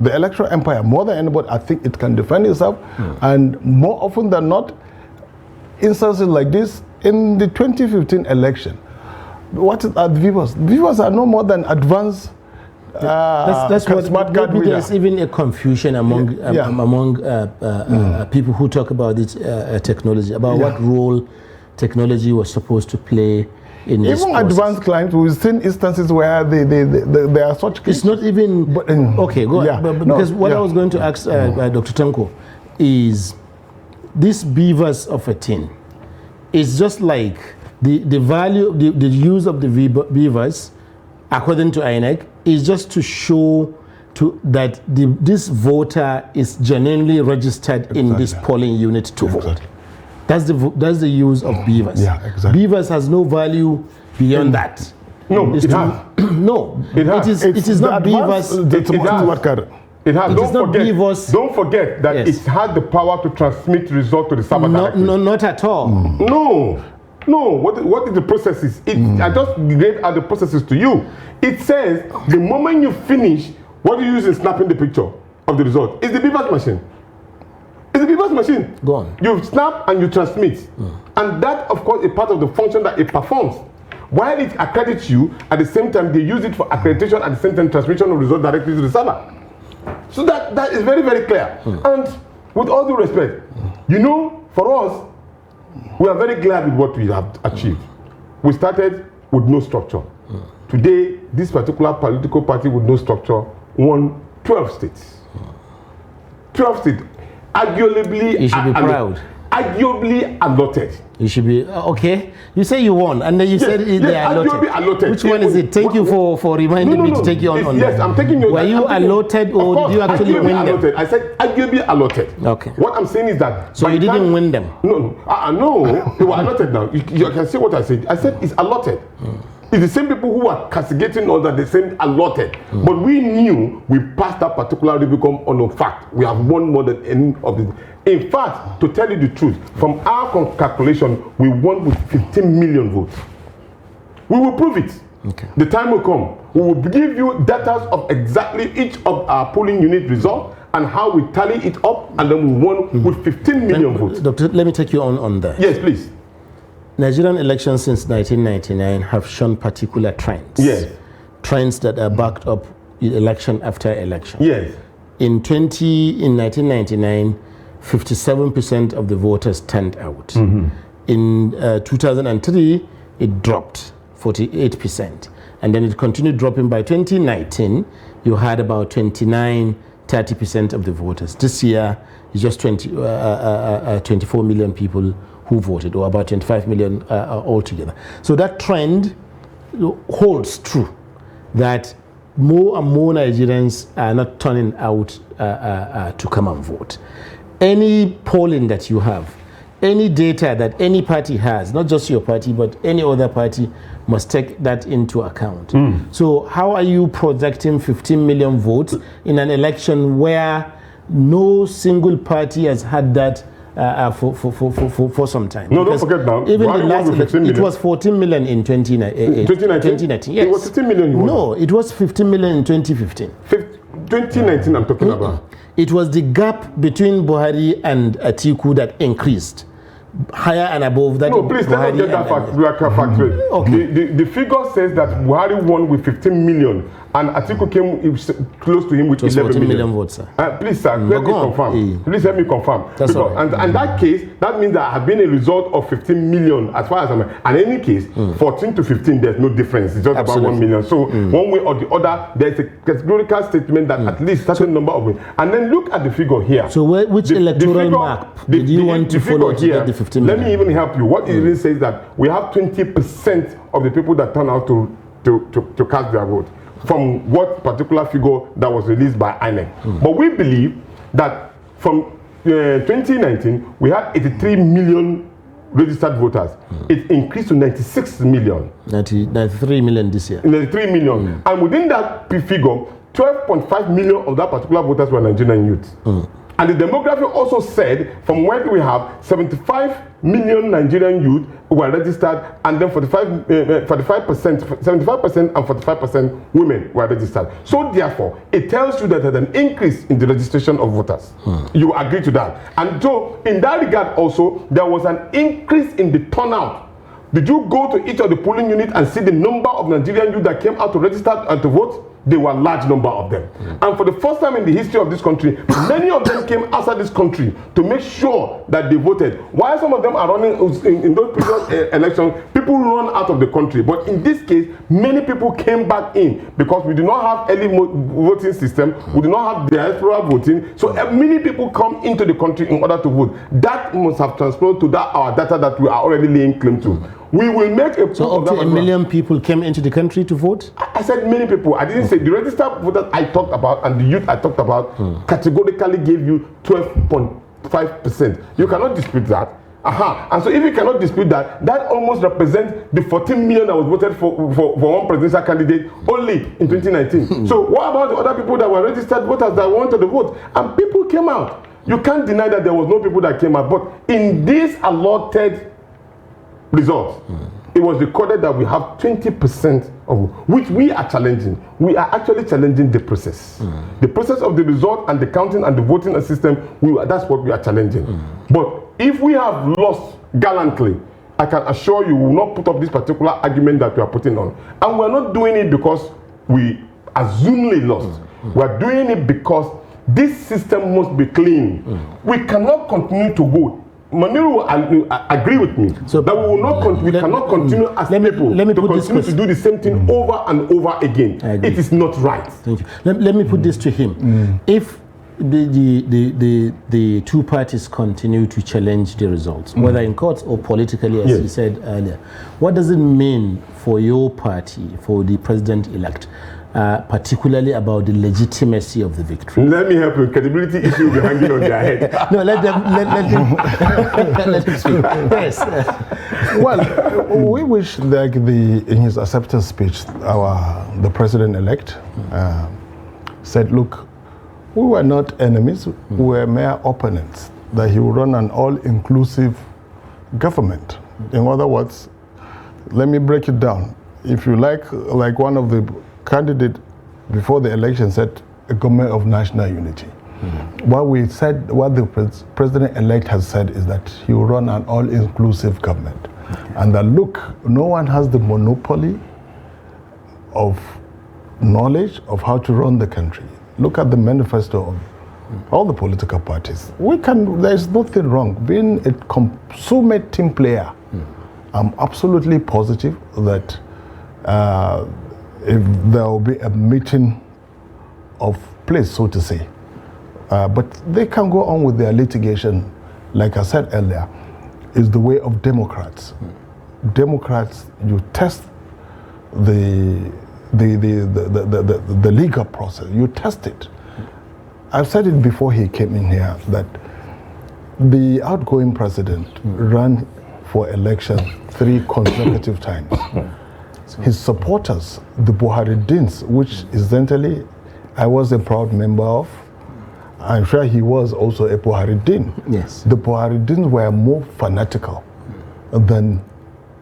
the electoral empire, more than anybody, I think it can defend itself. And more often than not, instances like this, in the 2015 election, what are the viewers? Viewers are no more than advanced That's what smart card maybe reader. there's even a confusion among people who talk about this technology, about what role technology was supposed to play in this Even process. advanced clients, we've seen instances where they are such. It's not even. Okay, go on. Because what I was going to ask Dr. Tanko is this beavers of a tin. It's just like the value, the use of the beavers, according to INEC, is just to show that this voter is genuinely registered in this polling unit to vote. That's the use of beavers. Yeah, exactly. Beavers has no value beyond that. No, it has. No, It has. it is not beavers. It has. It has. Don't forget that it has the power to transmit results to the server directly. No, not at all. No. What is the processes? I just gave out the processes to you. It says the moment you finish, what you use in snapping the picture of the result is the beavers machine. It's the beavers machine. Go on. You snap and you transmit. And that, of course, is part of the function that it performs. While it accredits you, at the same time, they use it for accreditation, at the same time, transmission of results directly to the server. So that is very, very clear. And with all due respect, for us, we are very glad with what we have achieved. We started with no structure. Today, this particular political party with no structure won 12 states. 12 states. Arguably, you should be proud. Arguably allotted. You should be okay. You say you won, and then you said they are allotted. Which one is it? Thank you for reminding me to take you on. Yes, I'm taking you. Were you allotted, or did you actually win them? I said arguably allotted. Okay. What I'm saying is that. So you didn't win them? No, they were allotted now. You can see what I said. I said it's allotted. It's the same people who are castigating us that they same allotted. But we knew we passed that particular Rubicon on a fact. We have won more than any of the. In fact, to tell you the truth, from our calculation, we won with 15 million votes. We will prove it. Okay. The time will come. We will give you data of exactly each of our polling unit results and how we tally it up, and then we won with 15 million votes. Doctor, let me take you on that. Yes, please. Nigerian elections since 1999 have shown particular trends. Yes. Trends that are backed up election after election. Yes. In 1999, 57% of the voters turned out. In 2003, it dropped 48%. And then it continued dropping. By 2019, you had about 29-30% of the voters. This year, it's just 24 million people who voted, or about 25 million altogether. So that trend holds true, that more and more Nigerians are not turning out to come and vote. Any polling that you have, any data that any party has, not just your party, but any other party, must take that into account. So how are you projecting 15 million votes in an election where no single party has had that for some time? No, don't forget now. Even the last election, it was 14 million in 2019. Yes. It was 15 million you won. No, it was 15 million in 2015. 2019 I'm talking about. It was the gap between Buhari and Atiku that increased. Higher and above that. No, please, let us get that fact. We are fact rate. Okay. The figure says that Buhari won with 15 million and Atiku came close to him with 11 million votes, sir. Please, sir, let me confirm. Please let me confirm. That's all right. And that case, that means there have been a result of 15 million as far as I'm. And in any case, 14 to 15, there's no difference. It's just about 1 million. So one way or the other, there's a categorical statement that at least certain number of it. And then look at the figure here. So which electoral map did you want to follow to get the 15 million? Let me even help you. What it even says that we have 20% of the people that turn out to cast their vote from what particular figure that was released by INEC. But we believe that from 2019, we had 83 million registered voters. It increased to 96 million. 93 million this year. 93 million. And within that figure, 12.5 million of that particular voters were Nigerian youth. And the demography also said, from when we have 75 million Nigerian youth who were registered, and then 75% and 45% women were registered. So therefore, it tells you that there's an increase in the registration of voters. You agree to that? And so, in that regard also, there was an increase in the turnout. Did you go to each of the polling units and see the number of Nigerian youth that came out to register and to vote? they were a large number of them. And for the first time in the history of this country, many of them came outside this country to make sure that they voted. While some of them are running in those previous elections, people run out of the country. But in this case, many people came back in because we do not have early voting system, we do not have diaspora voting, so many people come into the country in order to vote. That must have transferred to that our data that we are already laying claim to. We will make a so up to 1 million people came into the country to vote? I said many people. I didn't say the registered voters I talked about and the youth I talked about categorically gave you 12.5%. You cannot dispute that. And so if you cannot dispute that, that almost represents the 14 million that was voted for one presidential candidate only in 2019. So what about the other people that were registered voters that wanted to vote? And people came out. You can't deny that there was no people that came out. But in this allotted results, it was recorded that we have 20% of which we are challenging. We are actually challenging the process. The process of the result and the counting and the voting system, that's what we are challenging. But if we have lost gallantly, I can assure you we will not put up this particular argument that we are putting on. And we're not doing it because we assumedly lost. We're doing it because this system must be clean. We cannot continue to go. Maniru will agree with me that we will not. We cannot continue as people to continue to do the same thing over and over again. It is not right. Thank you. Let me put this to him. If the two parties continue to challenge the results, whether in courts or politically, as you said earlier, what does it mean for your party, for the president-elect? Particularly about the legitimacy of the victory. Let me help you. Credibility issue will be hanging on their head. No, let him speak. Yes. Well, we wish, like in his acceptance speech, the president-elect said, look, we were not enemies, we were mere opponents, that he would run an all-inclusive government. In other words, let me break it down. If you like one of the candidate before the election said a government of national unity. What the president-elect has said is that he will run an all-inclusive government. And that look, no one has the monopoly of knowledge of how to run the country. Look at the manifesto of all the political parties. There's nothing wrong. Being a consummate team player, I'm absolutely positive that if there will be a meeting of place, so to say. But they can go on with their litigation, like I said earlier, is the way of Democrats. Democrats, you test the legal process, you test it. I've said it before he came in here that the outgoing president ran for election 3 consecutive times. His supporters, the Buharidins, which incidentally I was a proud member of, I'm sure he was also a Buharidin. Yes. The Buharidins were more fanatical than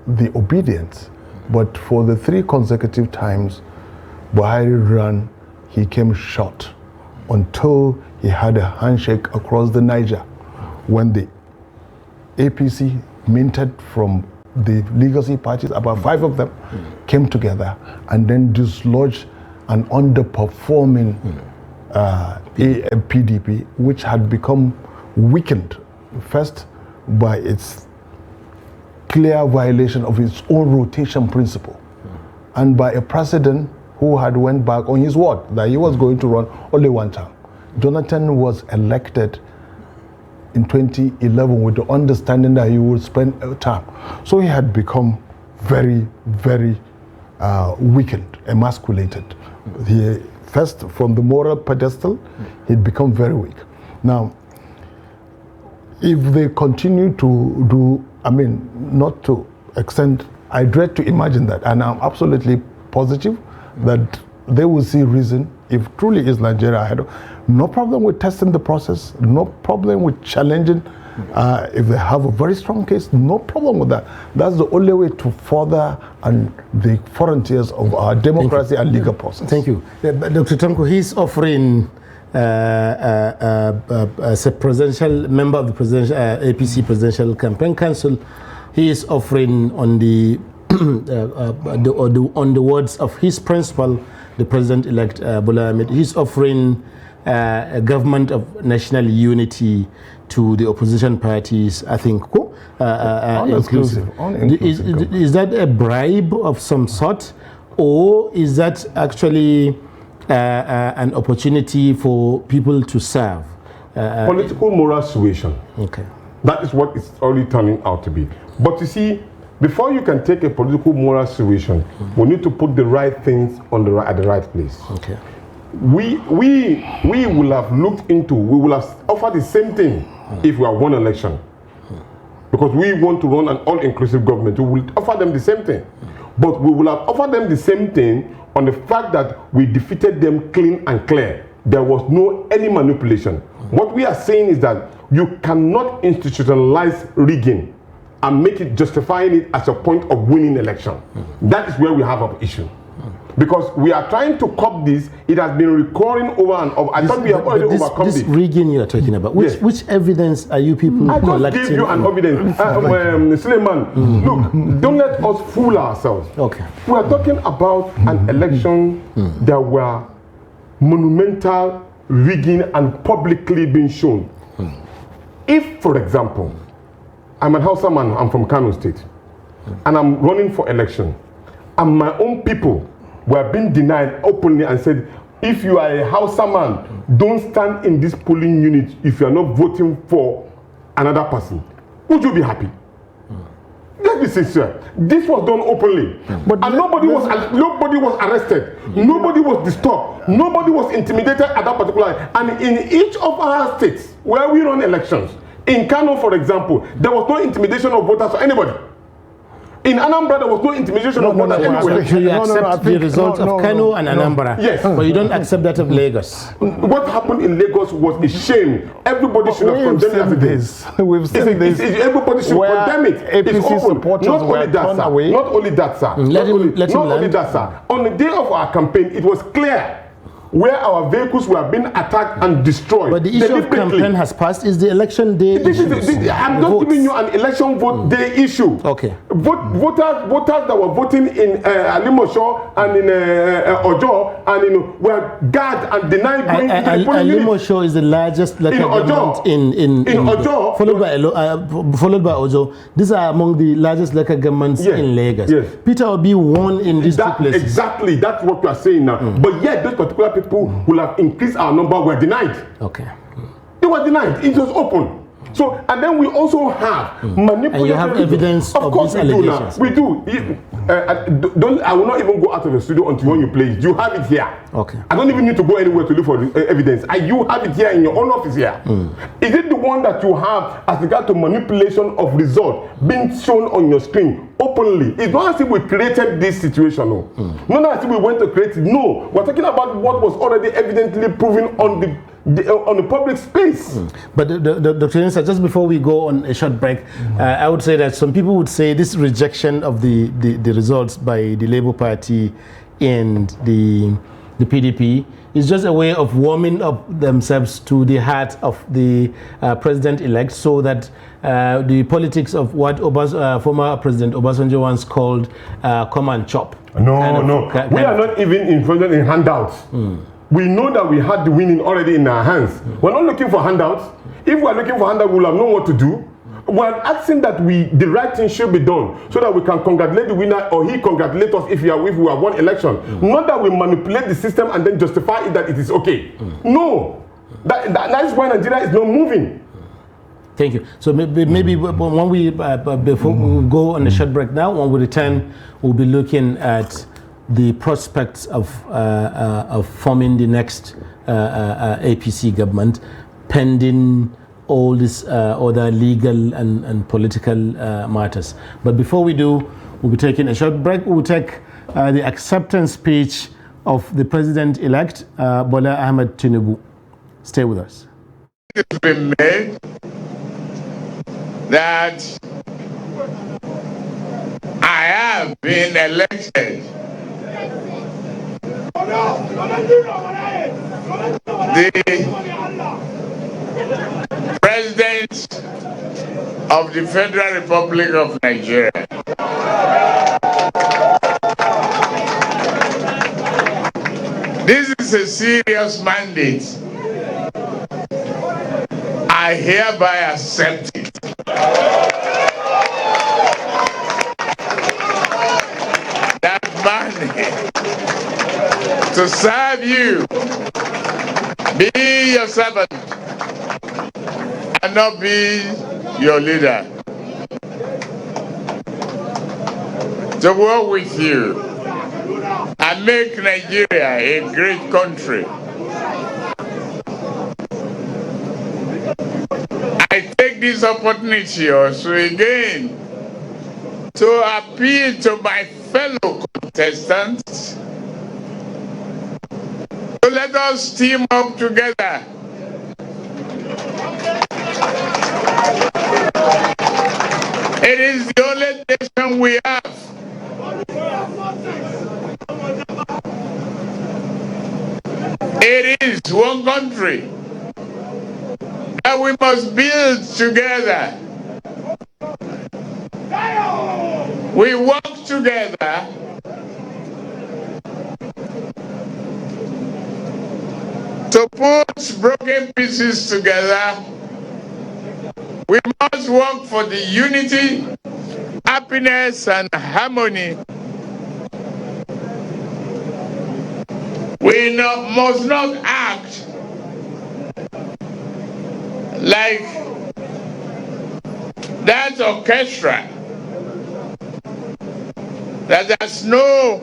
the obedience. But for the 3 consecutive times Buhari ran, he came short until he had a handshake across the Niger when the APC minted from the legacy parties, about 5 of them, came together and then dislodged an underperforming PDP, which had become weakened first by its clear violation of its own rotation principle and by a president who had went back on his word that he was going to run only 1 term. Jonathan was elected in 2011 with the understanding that he would spend a term. So he had become very, very weakened, emasculated. He, first, from the moral pedestal, he'd become very weak. Now, if they continue to do, not to extend, I dread to imagine that, and I'm absolutely positive that they will see reason, if truly is Nigeria ahead. No problem with testing the process, no problem with challenging. If they have a very strong case, no problem with that. That's the only way to further and the frontiers of our democracy and legal process. Thank you. Dr. Tanko, he's offering as a presidential member of the APC Presidential Campaign Council, he is offering on the on the words of his principal, the president-elect Bola Ahmed. He's offering a government of national unity to the opposition parties, I think, inclusive. Is that a bribe of some sort, or is that actually an opportunity for people to serve? Political moral suasion. Okay. That is what it's already turning out to be. But you see, before you can take a political moral situation, we need to put the right things at the right place. Okay. We will have looked into, we will have offered the same thing if we have won election. Because we want to run an all-inclusive government, we will offer them the same thing. But we will have offered them the same thing on the fact that we defeated them clean and clear. There was no any manipulation. What we are saying is that you cannot institutionalize rigging and make it justifying it as a point of winning election. That is where we have an issue. Because we are trying to cop this, it has been recurring over and over. I thought we have already overcome this rigging you are talking about. Which evidence are you people collecting? I just give you an evidence. Suleiman, look, don't let us fool ourselves. Okay. We are talking about an election that were monumental rigging and publicly being shown. If, for example, I'm a Hausa man, I'm from Kano State, and I'm running for election, and my own people were being denied openly and said, if you are a Hausa man, don't stand in this polling unit if you are not voting for another person. Would you be happy? Let's be sincere. This was done openly, and nobody was arrested, nobody was disturbed, nobody was intimidated at that particular time. And in each of our states where we run elections, in Kano, for example, there was no intimidation of voters or anybody. In Anambra, there was no intimidation of voters anywhere. So you accept the results of Kano and Anambra, yes, but you don't accept that of Lagos. What happened in Lagos was a shame. Everybody should have condemned this. We've seen this. Everybody should condemn it. APC supporters were turned away. Not only that, sir. Let him land. Sir. On the day of our campaign, it was clear where our vehicles were being attacked and destroyed. But the issue of campaign has passed. Is the election day I'm not giving you an election vote day issue. Okay. Voters that were voting in Alimosho and in Ojo and were guarded and denied going into the polling unit. Alimosho is the largest government in Ojo, followed by Ojo. These are among the largest local governments in Lagos. Yes. Peter Obi won in these two places. Exactly, that's what we are saying now. But yet, those particular people who have increased our number were denied. Okay. They were denied. It was open. So, and then we also have manipulated. And you have evidence of course these allegations. We do. I will not even go out of the studio until when you play it. You have it here. Okay. I don't even need to go anywhere to look for evidence. You have it here in your own office here. Is it the one that you have as regard to manipulation of result being shown on your screen openly? It's not as if we created this situation. No. Not as if we went to create it. No. We're talking about what was already evidently proven on the public space. But Dr. Insa, just before we go on a short break, I would say that some people would say this rejection of the results by the Labour Party and the PDP is just a way of warming up themselves to the heart of the president-elect, so that the politics of what former President Obasanjo once called come and chop. We are not even interested in handouts. We know that we had the winning already in our hands. We're not looking for handouts. If we're looking for handouts, we'll have known what to do. We're asking that the right thing should be done so that we can congratulate the winner, or he congratulate us if we have won election. Not that we manipulate the system and then justify it that it is okay. No. That is why Nigeria is not moving. Thank you. So maybe when we before we go on a short break now, when we return, we'll be looking at the prospects of forming the next APC government, pending all these other legal and political matters. But before we do, we'll be taking a short break. We'll take the acceptance speech of the president-elect, Bola Ahmed Tinubu. Stay with us. It's been made that I have been elected the President of the Federal Republic of Nigeria. This is a serious mandate. I hereby accept it. That mandate to serve you, be your servant, and not be your leader. To work with you and make Nigeria a great country. I take this opportunity also again to appeal to my fellow contestants to let us team up together. It is the only nation we have. It is one country that we must build together. We work together to put broken pieces together. We must work for the unity, happiness, and harmony. We must not act like that orchestra that has no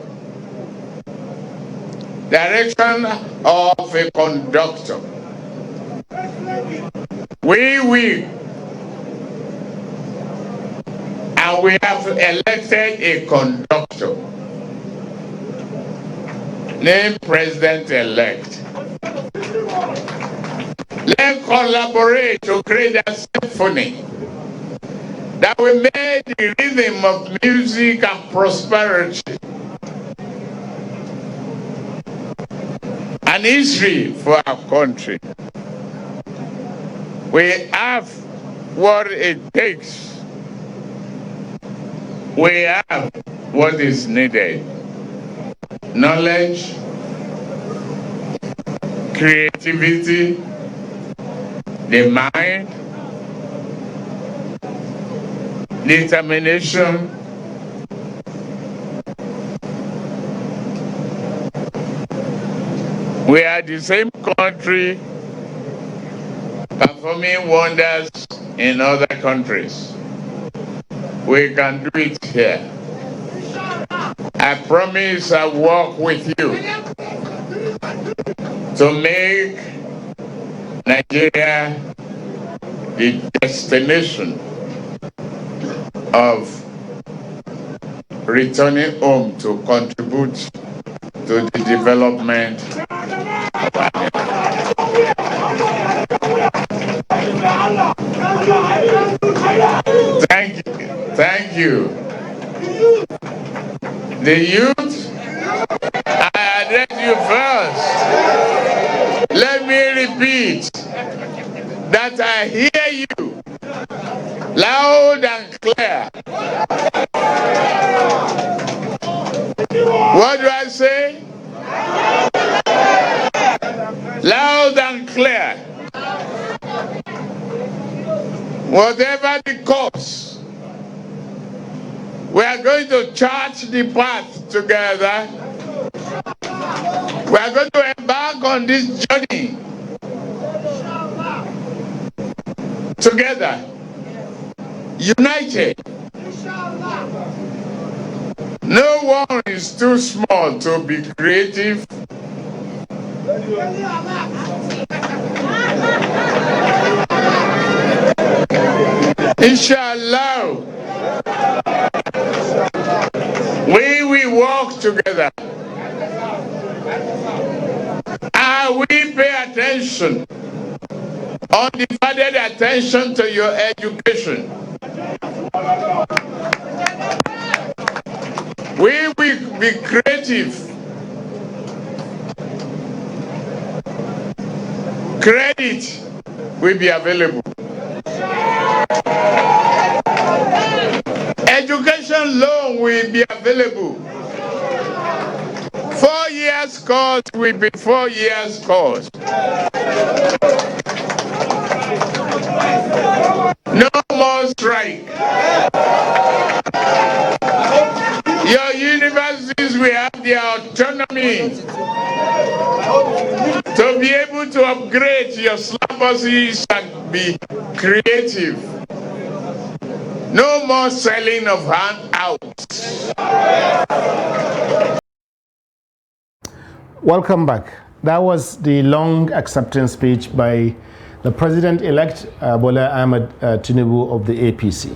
direction of a conductor. And we have elected a conductor named President-elect. Let's collaborate to create a symphony that will make the rhythm of music and prosperity an history for our country. We have what it takes. We have what is needed. Knowledge, creativity, the mind, determination, we are the same country performing wonders in other countries. We can do it here. I promise I'll work with you to make Nigeria the destination of returning home to contribute to the development of our nation. Thank you. The youth, I address you first. Let me repeat that I hear you loud and clear. What do I say? Loud and clear. Whatever the cost, we are going to chart the path together. We are going to embark on this journey together, united. No one is too small to be creative. Inshallah, we will work together. And we pay attention, undivided attention to your education. We will be creative. Credit will be available. Education loan will be available 4 years course will be 4 years course. No more strike. Your universities will have their autonomy to be able to upgrade your syllabuses and be creative. No more selling of handouts. Welcome back. That was the long acceptance speech by the President-elect Bola Ahmed Tinubu of the APC.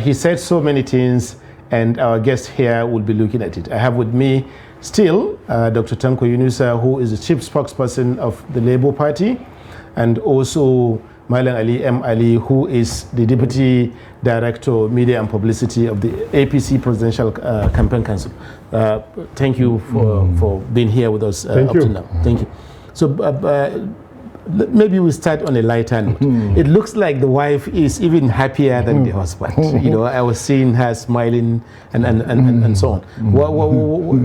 He said so many things, and our guest here will be looking at it. I have with me still Dr. Tanko Yunusa, who is the chief spokesperson of the Labour Party, and also Malan Ali M. Ali, who is the Deputy Director, Media and Publicity of the APC Presidential Campaign Council. Thank you for being here with us up to now. Thank you. So maybe we start on a lighter note. It looks like the wife is even happier than the husband. You know, I was seeing her smiling and so on.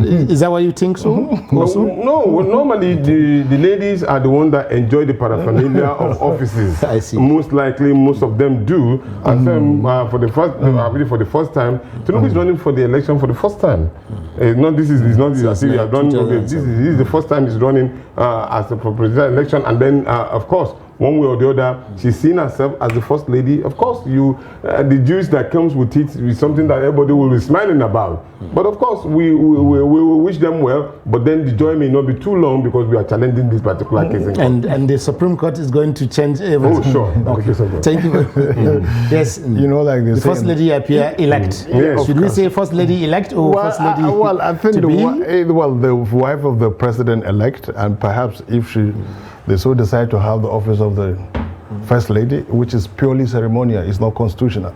Is that what you think so? No, normally the ladies are the ones that enjoy the paraphernalia of offices. I see. Most likely, most of them do. And then for the first time, Tinubu is running for the election for the first time. This is not as if you have done. This is the first time he's running as a presidential election, and then of course, one way or the other, she's seen herself as the first lady. Of course, the juice that comes with it is something that everybody will be smiling about. But of course, we wish them well, but then the joy may not be too long because we are challenging this particular case. And the Supreme Court is going to change everything. Oh, sure. Okay. Thank you. Yes. You know, like the first lady appear elect. Yes. Should we say first lady elect or first lady? Well, I think the wife of the president-elect, and perhaps if they so decide to have the office of the First Lady, which is purely ceremonial, it's not constitutional.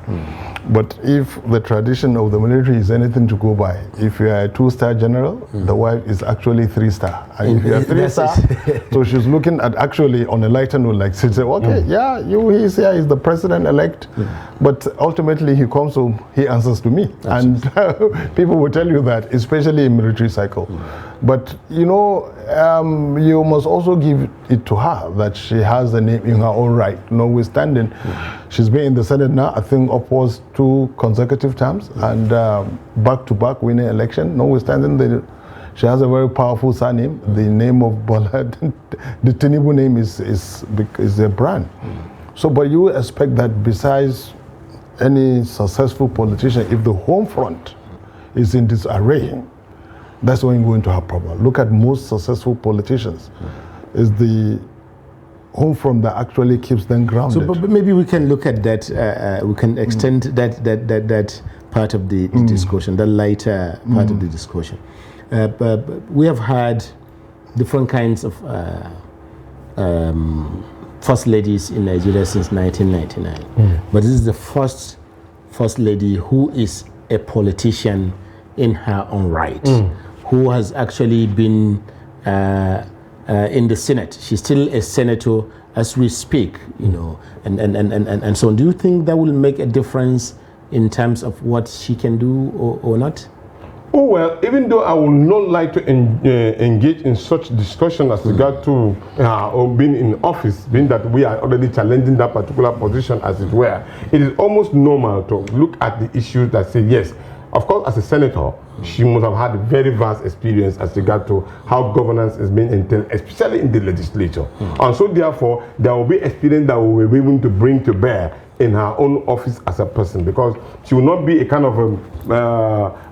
But if the tradition of the military is anything to go by, if you are a 2-star general, the wife is actually 3-star. And if you are 3-star, so she's looking at actually on a lighter note, like she said, okay, he's here, he's the president-elect, but ultimately he comes home, he answers to me. And people will tell you that, especially in military cycle. But you know, you must also give it to her that she has a name in her own right, notwithstanding. She's been in the Senate now, I think upwards 2 consecutive terms, and back-to-back winning election, notwithstanding she has a very powerful surname. The name of Bola, the Tinubu name is a brand. So, but you expect that besides any successful politician, if the home front is in disarray, that's when you're going to have problem. Look at most successful politicians. Is the home front that actually keeps them grounded. So, but maybe we can look at that. We can extend that part of the discussion, the lighter part of the discussion. But we have had different kinds of first ladies in Nigeria since 1999. But this is the first lady who is a politician in her own right, who has actually been in the Senate. She's still a senator as we speak, you know, and so on. Do you think that will make a difference in terms of what she can do or not? Oh, well, even though I would not like to engage in such discussion as regard to being in office, being that we are already challenging that particular position, as it were, it is almost normal to look at the issues that say, yes, of course, as a senator, she must have had very vast experience as regard to how governance is being entailed, especially in the legislature. And so, therefore, there will be experience that we will be able to bring to bear in her own office as a person, because she will not be a kind of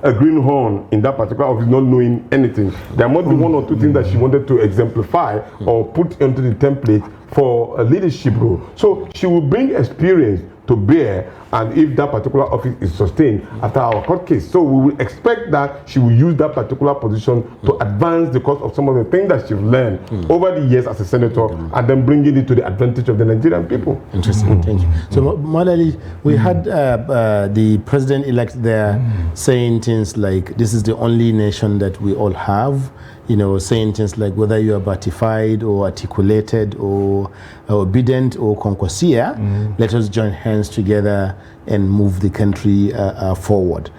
a greenhorn in that particular office, not knowing anything. There might be 1 or 2 things that she wanted to exemplify or put into the template for a leadership role. So she will bring experience to bear, and if that particular office is sustained after our court case. So we will expect that she will use that particular position to advance the cause of some of the things that she's learned over the years as a senator, and then bringing it to the advantage of the Nigerian people. Interesting, thank you. So, Malali, we had the president-elect there saying things like, this is the only nation that we all have, you know, saying things like whether you are ratified or articulated or obedient or concoursier, let us join hands hands together and move the country forward.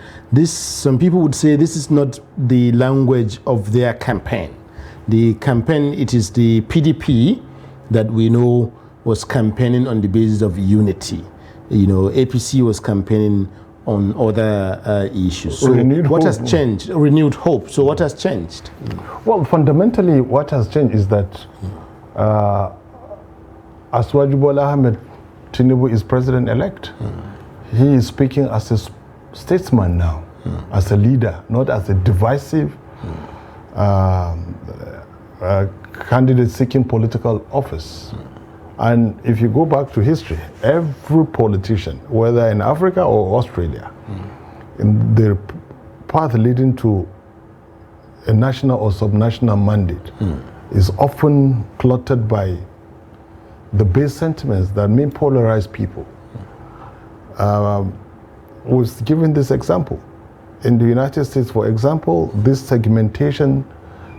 Some people would say this is not the language of their campaign. The campaign, it is the PDP that we know was campaigning on the basis of unity. APC was campaigning on other issues. So what has changed? Renewed hope. So what has changed? Well, fundamentally, what has changed is that Asiwaju Bola Ahmed Tinubu is president-elect. He is speaking as a statesman now, as a leader, not as a divisive candidate seeking political office. And if you go back to history, every politician, whether in Africa or Australia, in the path leading to a national or subnational mandate is often cluttered by the base sentiments that may polarize people. Was given this example. In the United States, for example, this segmentation,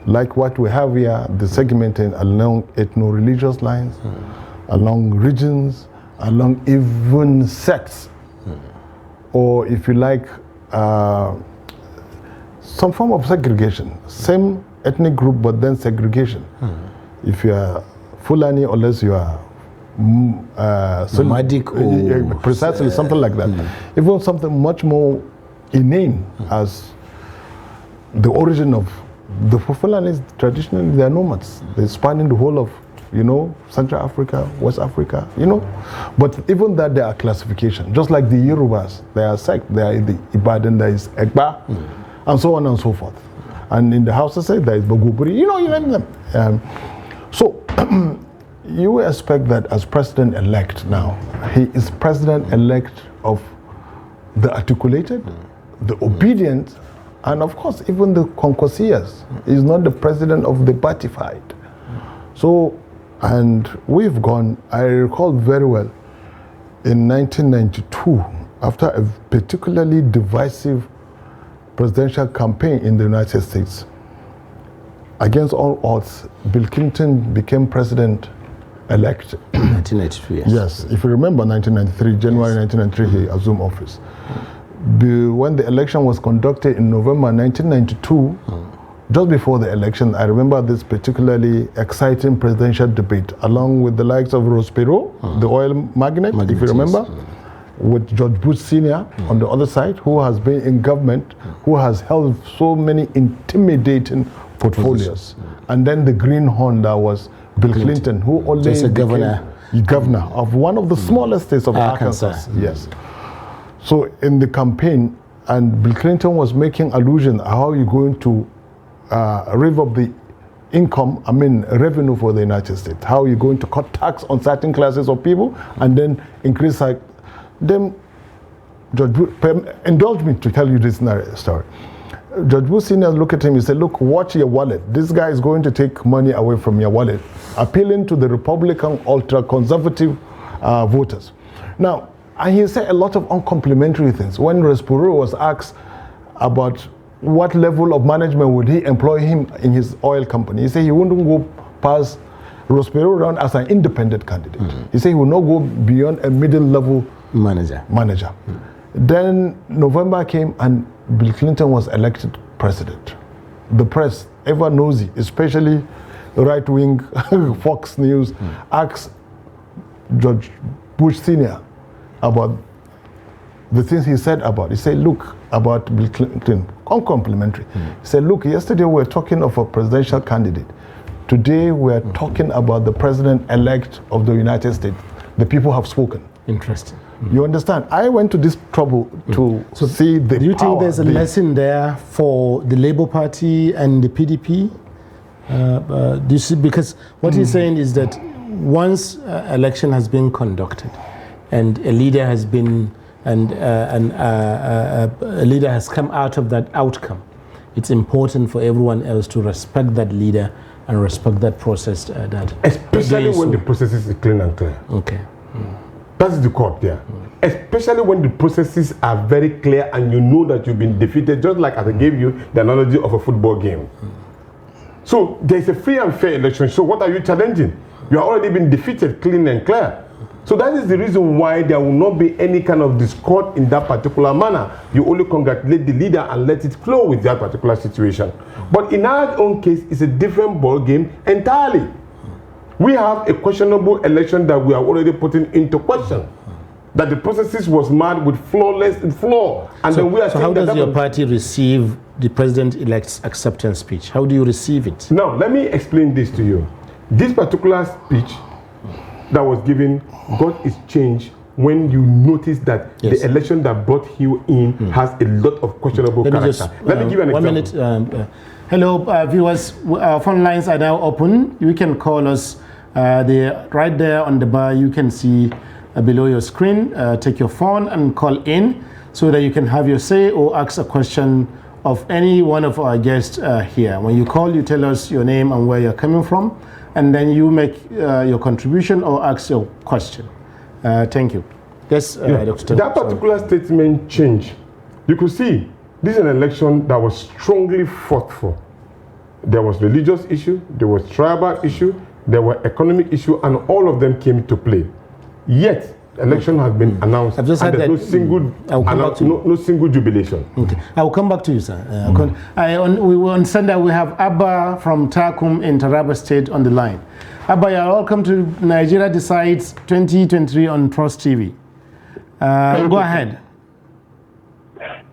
like what we have here, the segmenting along ethno-religious lines, along regions, along even sects, or if you like, some form of segregation. Same ethnic group, but then segregation. If you are Fulani, unless you are nomadic, or precisely something like that. Even something much more inane as the origin of the Fulanis. Traditionally, they are nomads. They span in the whole of, Central Africa, West Africa, But even that, there are classifications. Just like the Yorubas, they are sect. There is the Ibadan, there is Egba, and so on and so forth. And in the Hausa side, there is Baguburi. You name them. So you expect that as president-elect now, he is president-elect of the articulated, the obedient, and of course, even the concussers. He's not the president of the batified. So, and we've gone, I recall very well, in 1992, after a particularly divisive presidential campaign in the United States, against all odds, Bill Clinton became president-elect. 1992, yes. Yes, if you remember 1993, January 1993, he assumed office. When the election was conducted in November 1992, just before the election, I remember this particularly exciting presidential debate, along with the likes of Ross Perot, the oil magnate, if you remember, with George Bush Sr. On the other side, who has been in government, who has held so many intimidating portfolios. And then the greenhorn that was Bill Clinton, who only became governor of one of the smallest states of Arkansas. Yes. So in the campaign, and Bill Clinton was making allusion, how are you going to rev up the income, revenue for the United States? How are you going to cut tax on certain classes of people and then increase then George Bush, indulge me to tell you this story. George Bush Sr. looked at him and said, look, watch your wallet. This guy is going to take money away from your wallet, appealing to the Republican ultra-conservative voters. Now, and he said a lot of uncomplimentary things. When Ross Perot was asked about what level of management would he employ him in his oil company, he said he wouldn't go past Ross Perot around as an independent candidate. He said he would not go beyond a middle-level manager. Then November came and Bill Clinton was elected president. The press, ever nosy, especially right-wing Fox News, asked George Bush Sr. about the things he said about. He said, look, about Bill Clinton, uncomplimentary. He said, look, yesterday we were talking of a presidential candidate. Today we are talking about the president-elect of the United States. The people have spoken. Interesting. You understand? I went to this trouble to see the Do you power, think there's a lesson there for the Labour Party and the PDP? Do you see, because what he's saying is that once election has been conducted and a leader has been a leader has come out of that outcome, it's important for everyone else to respect that leader and respect that process. Especially when the processes are clean and clear. Okay. That's the core there. Especially when the processes are very clear and you know that you've been defeated, just like as I gave you the analogy of a football game. So there's a free and fair election. So what are you challenging? You have already been defeated, clean and clear. So that is the reason why there will not be any kind of discord in that particular manner. You only congratulate the leader and let it flow with that particular situation. But in our own case, it's a different ball game entirely. We have a questionable election that we are already putting into question. That the processes was marred with flaw. And then we are so how does your party receive the president-elect's acceptance speech? How do you receive it? Now, let me explain this to you. This particular speech that was given got its change when you notice that the election that brought you in has a lot of questionable character. Let me give you an example. 1 minute. Hello, viewers. Our phone lines are now open. You can call us. Right there on the bar, you can see below your screen. Take your phone and call in so that you can have your say or ask a question of any one of our guests here. When you call, you tell us your name and where you're coming from, and then you make your contribution or ask your question. Thank you. Yes, Dr. That particular statement change. You could see this is an election that was strongly fought for. There was religious issue, there was tribal issue, there were economic issue, and all of them came to play. Yet, election has been announced, and there's no single jubilation. Okay, I will come back to you, sir. On Sunday, we have Abba from Takum in Taraba State on the line. Abba, you're welcome to Nigeria Decides 2023 on Trust TV. Go ahead.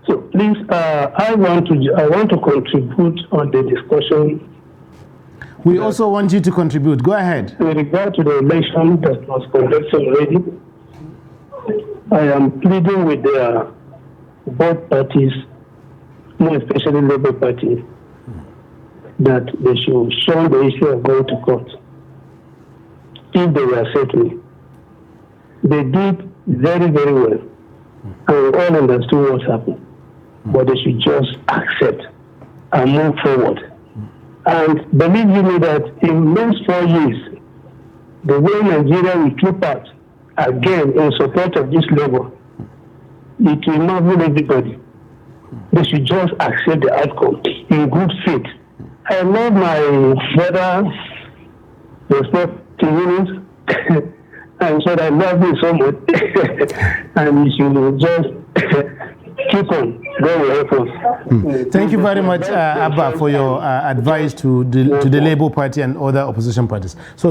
So please, I want to contribute on the discussion. We also want you to contribute. Go ahead. With regard to the election that was conducted already, I am pleading with both parties, more especially Labour Party, that they should shun the issue of going to court if they will accept me. They did very, very well, and we all understood what happened. But they should just accept and move forward. And believe you me that in the next 4 years, the way Nigeria will keep out again in support of this labour, it will marvel everybody. They should just accept the outcome in good faith. I love my brother, respect to unions, and so I love you so much. And you should just keep on. God will help us. Thank you very much, Abba, for your advice to the Labour Party and other opposition parties. So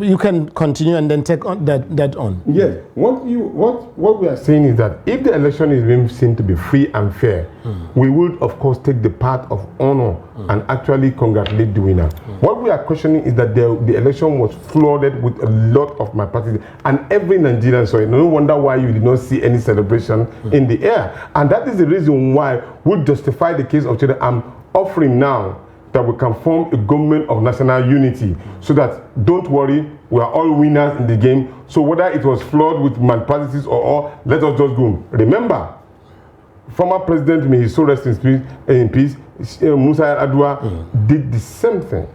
you can continue and then take on that on. Yes. What we are saying is that if the election is being seen to be free and fair, we would, of course, take the path of honor and actually congratulate the winner. What we are questioning is that the election was flooded with a lot of malpractice, and every Nigerian saw it. No wonder why you did not see any celebration in the air. And that is the reason why we justify the case of children. I'm offering now that we can form a government of national unity, so that, don't worry, we are all winners in the game. So whether it was flawed with malpractices or all, let us just go. Remember, former president, may his soul rest in peace, Musa Yar'Adua, did the same thing.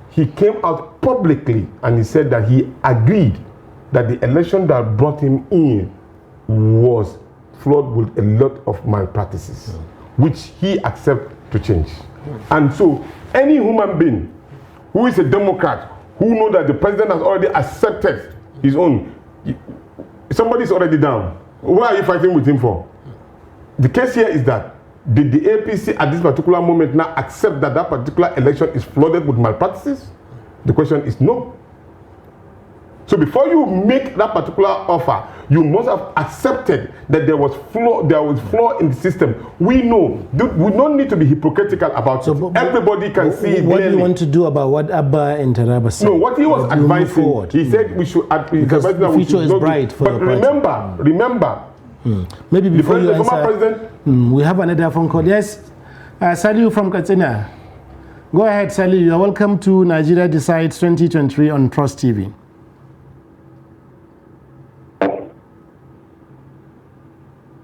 He came out publicly and he said that he agreed that the election that brought him in was flawed with a lot of malpractices, which he accepted to change. And so any human being who is a Democrat, who knows that the president has already accepted his own, somebody is already down. What are you fighting with him for? The case here is that, did the APC at this particular moment now accept that that particular election is flooded with malpractices? The question is no. So before you make that particular offer, you must have accepted that there was flaw in the system. We know. We don't need to be hypocritical about it. Everybody can see it. What do you want to do about what Abba in Taraba said? No, what he was advising, he said we should... Because the future is bright for the party. But remember, maybe before you answer, president, we have another phone call. Yes, Saliu from Katsina. Go ahead, Saliu. You're welcome to Nigeria Decides 2023 on Trust TV.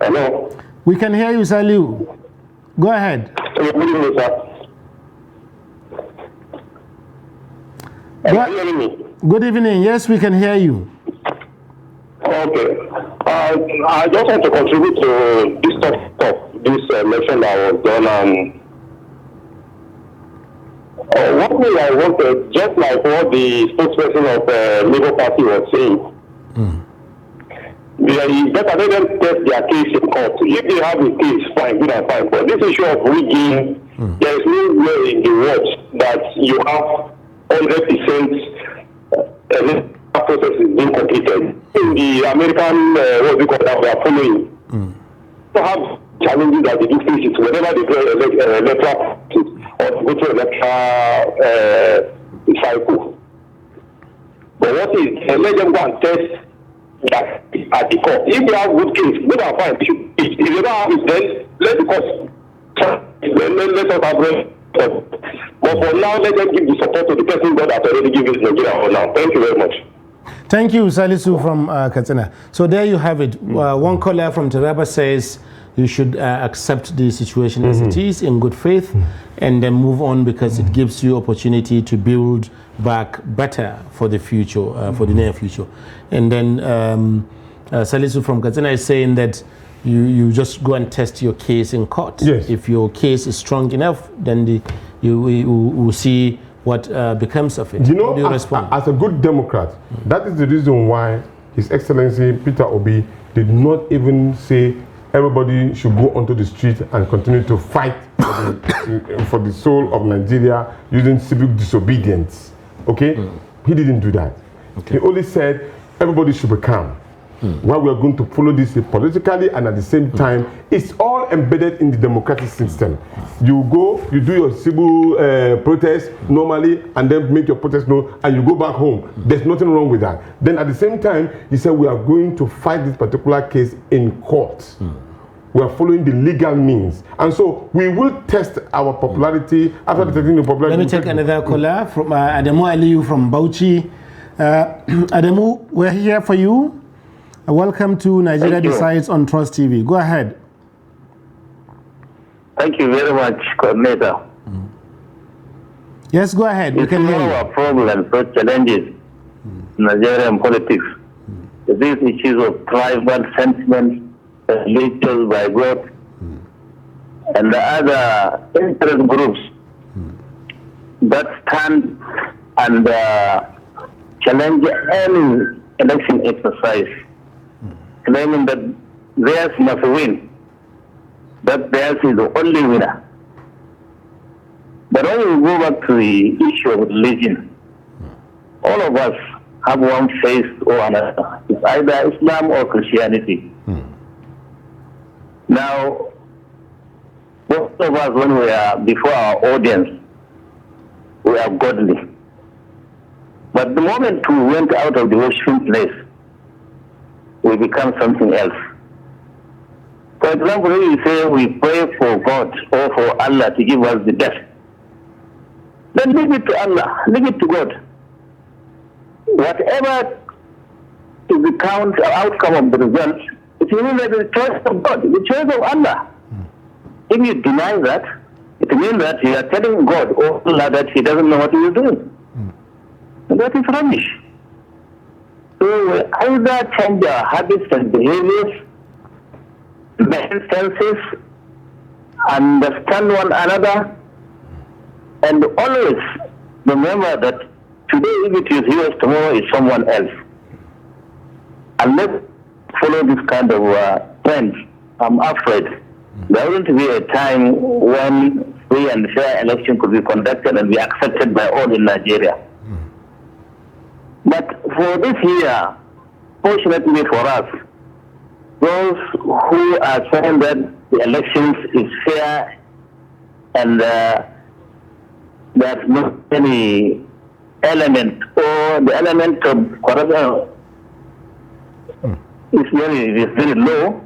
Hello. We can hear you, Saliu. Go ahead. Good evening, sir. Can you hear me? Good evening. Yes, we can hear you. Okay. I just want to contribute to this topic, this election that was done. One thing I wanted, just like what the spokesperson of the Labour Party was saying, Better let them test their case in court. If they have a case, fine, good and fine. But this issue of rigging, there is no way in the world that you have 100% process is being completed. In the American, what we call that, we are following. To have challenges that they do face it whenever they do electoral or go to electoral cycle. But what is, let them go and test that at the court. If they have good case, good and fine. If they don't have it, then let the court. Let us have. But for now, let them give the support to the person God has already given Nigeria for now. Thank you very much. Thank you, Salisu from Katsina. So there you have it. One caller from Taraba says you should accept the situation as it is in good faith and then move on because it gives you opportunity to build back better for the future, for the near future. And then Salisu from Katsina is saying that you just go and test your case in court. Yes. If your case is strong enough, then you will see what becomes of it. You know, how do you respond? As a good Democrat, that is the reason why His Excellency Peter Obi did not even say everybody should go onto the street and continue to fight for the soul of Nigeria using civic disobedience. Okay? He didn't do that. Okay. He only said everybody should be calm. Why we are going to follow this politically and at the same time, it's all embedded in the democratic system. You go, you do your civil protest normally and then make your protest known and you go back home. There's nothing wrong with that. Then at the same time, he said we are going to fight this particular case in court. We are following the legal means. And so we will test our popularity after testing the popularity. Let me take another caller from Adamu Aliyu from Bauchi. Adamu, we're here for you. Welcome to Nigeria Decides on Trust TV. Go ahead. Thank you very much, Coordinator. Yes, go ahead. We can hear you. Our problems, such challenges in Nigerian politics. These issues of tribal sentiments, religious by God, and the other interest groups that stand and challenge any election exercise, claiming that theirs must win, that theirs is the only winner. But when we go back to the issue of religion, all of us have one faith or another. It's either Islam or Christianity. Now, most of us, when we are before our audience, we are godly. But the moment we went out of the worshiping place, we become something else. For example, when you say we pray for God or for Allah to give us the best, then leave it to Allah, leave it to God. Whatever is the outcome of the result, it means that the choice of God, the choice of Allah. If you deny that, it means that you are telling God or Allah that He doesn't know what He is doing. And that is rubbish. So we either change our habits and behaviors, make senses, understand one another, and always remember that today if it is yours, tomorrow is someone else. And let's follow this kind of trend. I'm afraid there won't be a time when free and fair election could be conducted and be accepted by all in Nigeria. But for this year, fortunately for us, those who are saying that the elections is fair and there's not any element or the element of corruption is very low,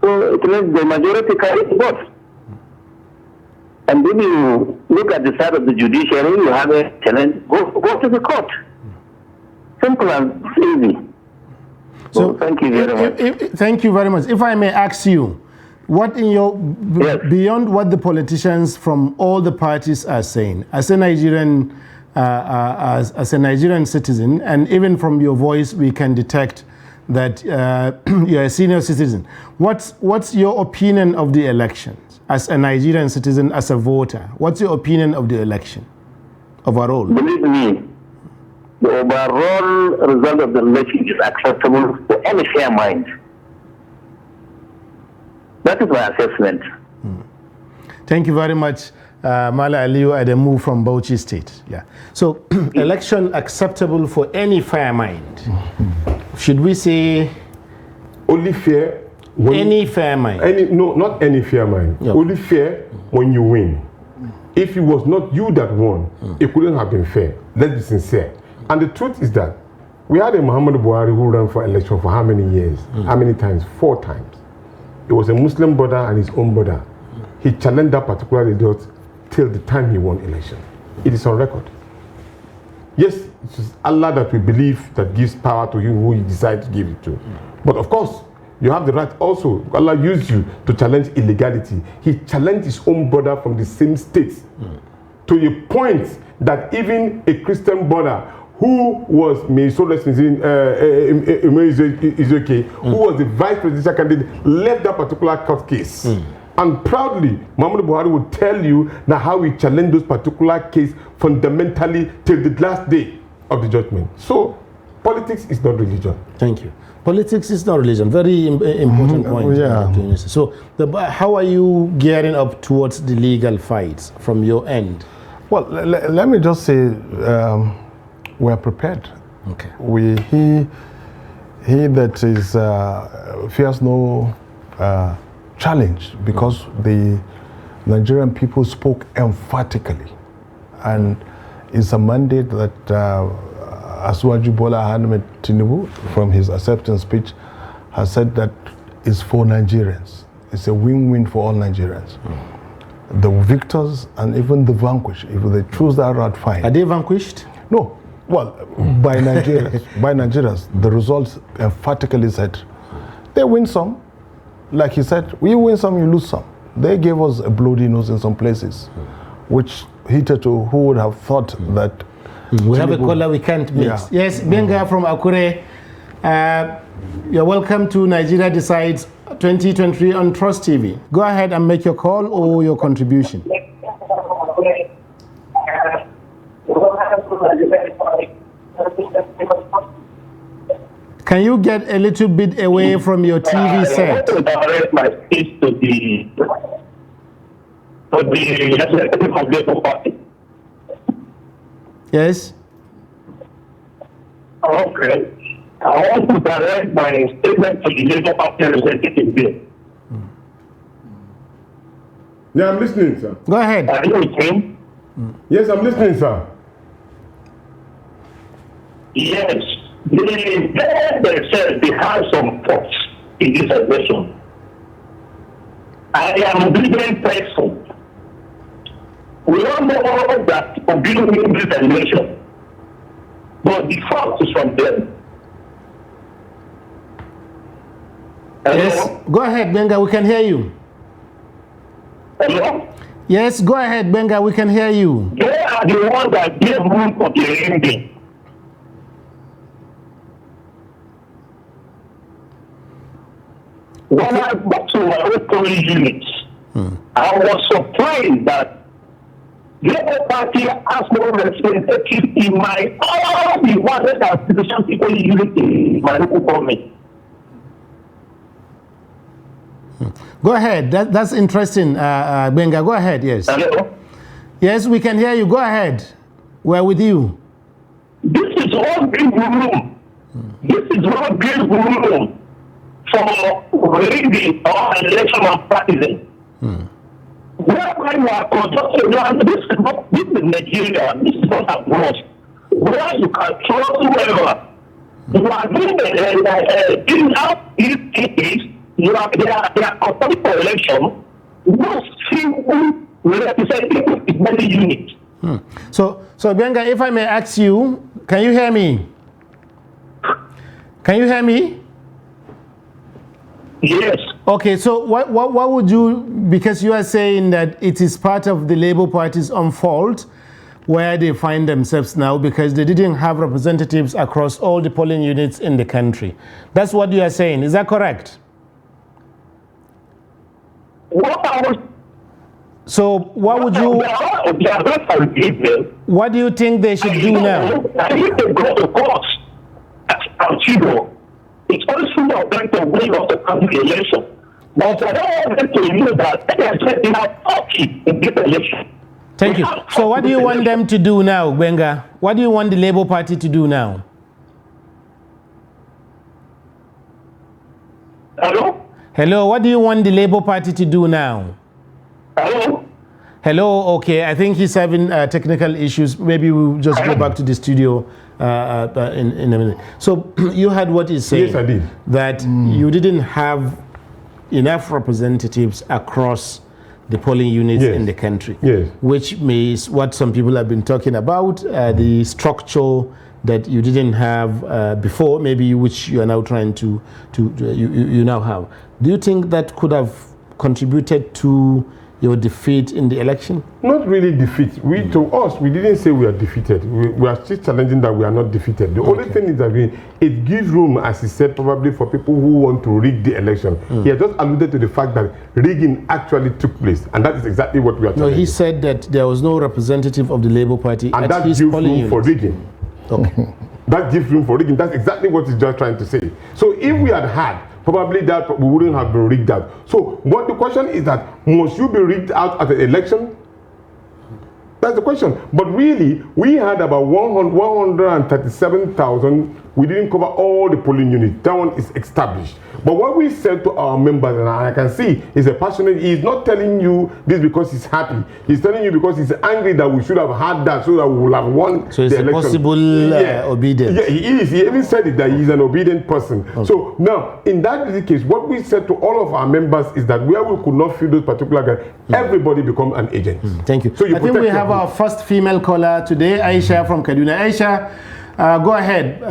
so it means the majority carries the vote. And when you look at the side of the judiciary, you have a challenge, go to the court. Simple and easy. So thank you very much. Thank you very much. If I may ask you, what in your beyond what the politicians from all the parties are saying, as a Nigerian citizen, and even from your voice, we can detect that you're a senior citizen. What's your opinion of the elections as a Nigerian citizen, as a voter? What's your opinion of the election overall? Believe me, the overall result of the election is acceptable to any fair mind. That is my assessment. Thank you very much, Mala Aliyu Ademu from Bauchi State. Yeah. So, election acceptable for any fair mind. Should we say Only fair when any fair mind? no, not any fair mind. Yep. Only fair when you win. If it was not you that won, it couldn't have been fair. Let's be sincere. And the truth is that we had a Muhammad Buhari who ran for election for how many years? How many times? 4 times. It was a Muslim brother and his own brother. He challenged that particular result till the time he won election. It is on record. Yes, it is Allah that we believe that gives power to him who he decides to give it to. But of course, you have the right also. Allah used you to challenge illegality. He challenged his own brother from the same state to a point that even a Christian brother who was, may so rest in Ezekiel, who was the vice presidential candidate, left that particular court case. And proudly, Muhammad Buhari would tell you that how he challenged those particular case fundamentally till the last day of the judgment. So, politics is not religion. Thank you. Politics is not religion. Very important point. Yeah. So, how are you gearing up towards the legal fights from your end? Well, let me just say, we are prepared. Okay. He that is fears no challenge, because the Nigerian people spoke emphatically, and it's a mandate that Asiwaju Bola Ahmed Tinubu, from his acceptance speech, has said that is for Nigerians. It's a win-win for all Nigerians. The victors and even the vanquished, if they choose that route, fine. Are they vanquished? No. Well, by Nigerians, by Nigerians, the results emphatically said they win some. Like he said, we win some, you lose some. They gave us a bloody nose in some places, which hitherto, who would have thought that. We have a caller we can't miss. Yeah. Yes, Benga from Akure. You're welcome to Nigeria Decides 2023 on Trust TV. Go ahead and make your call or your contribution. Can you get a little bit away from your TV set? I want to direct my speech to the Executive of Labour Party. Yes? Okay. I want to direct my statement to the Labour Party representative there. Yeah, I'm listening, sir. Go ahead. Are you with me? Yes, I'm listening, sir. Yes. They said they have some faults in this election. I am a brilliant person. We all know that Obi will win this election, but the fault is from them. Yes. Go ahead, Benga. We can hear you. Hello? Yes, go ahead, Benga. We can hear you. They are the ones that gave room for the ending. When I got to my own polling units, I was surprised that Labour Party has no representative in my all the 100,000 people unit in my local government. Go ahead. That's interesting, Benga. Go ahead, yes. Hello? Yes, we can hear you. Go ahead. We're with you. This is all big room. This is all big room for rigging or election of practicing. Where you are conducting, this is Nigeria, this is not abroad. Where you can trust whoever. You are doing giving out these things, they are conducting for election. No single representative is many units. So Benga, if I may ask you, can you hear me? Can you hear me? Yes. Okay, so what would you, because you are saying that it is part of the Labour Party's own fault where they find themselves now because they didn't have representatives across all the polling units in the country. That's what you are saying. Is that correct? What I was So what would you? What do you think they should do now? If they go to court, it's also not going to win of the country election. But I don't want them to know that they are getting out party in this election. Thank you. So what do you want them to do now, Gbenga? What do you want the Labour Party to do now? Hello? Hello, what do you want the Labour Party to do now? Hello? Hello, okay, I think he's having technical issues. Maybe we'll just go back to the studio in a minute. So you heard what he's saying. Yes, I did. That you didn't have enough representatives across the polling units in the country. Yes. Which means what some people have been talking about, the structure that you didn't have before, maybe which you are now trying to you now have. Do you think that could have contributed to your defeat in the election? Not really defeat. To us, we didn't say we are defeated. We are still challenging that we are not defeated. The only thing is that it gives room, as he said, probably for people who want to rig the election. He has just alluded to the fact that rigging actually took place, and that is exactly what we are challenging. No, he said that there was no representative of the Labour Party and at that his gives polling room unit. for rigging. Okay. That gives room for rigging. That's exactly what he's just trying to say. So if we had probably that we wouldn't have been rigged out. So what the question is that must you be rigged out at the election? That's the question. But really, we had about 137,000. We didn't cover all the polling units. That one is established. But what we said to our members, and I can see, is a passionate. He's not telling you this because he's happy. He's telling you because he's angry that we should have had that so that we would have won so it's the election. Possible obedience. Yeah, he is. He even said it, that he's an obedient person. Okay. So now, in that case, what we said to all of our members is that where we could not fill those particular guys, everybody become an agent. Thank you. So I think we have our first female caller today, Aisha from Kaduna. Aisha, go ahead.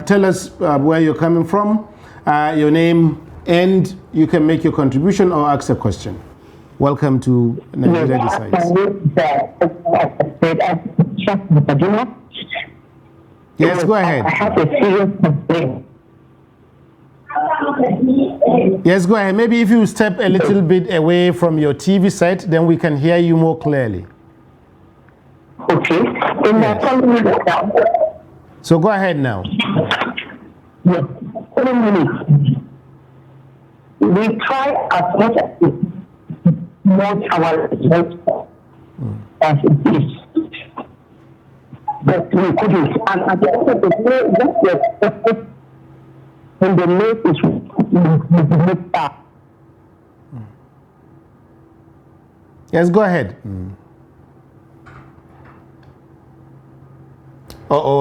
Tell us where you're coming from, your name, and you can make your contribution or ask a question. Welcome to Nigeria Decides. Yes, go ahead. I have a serious complaint. Yes, go ahead. Maybe if you step a little bit away from your TV set, then we can hear you more clearly. Okay. So go ahead now. Yes. 7 minutes. We try as much as we want our results as it is. But we couldn't. And at the end of the day, what we expected when the late is Yes, go ahead.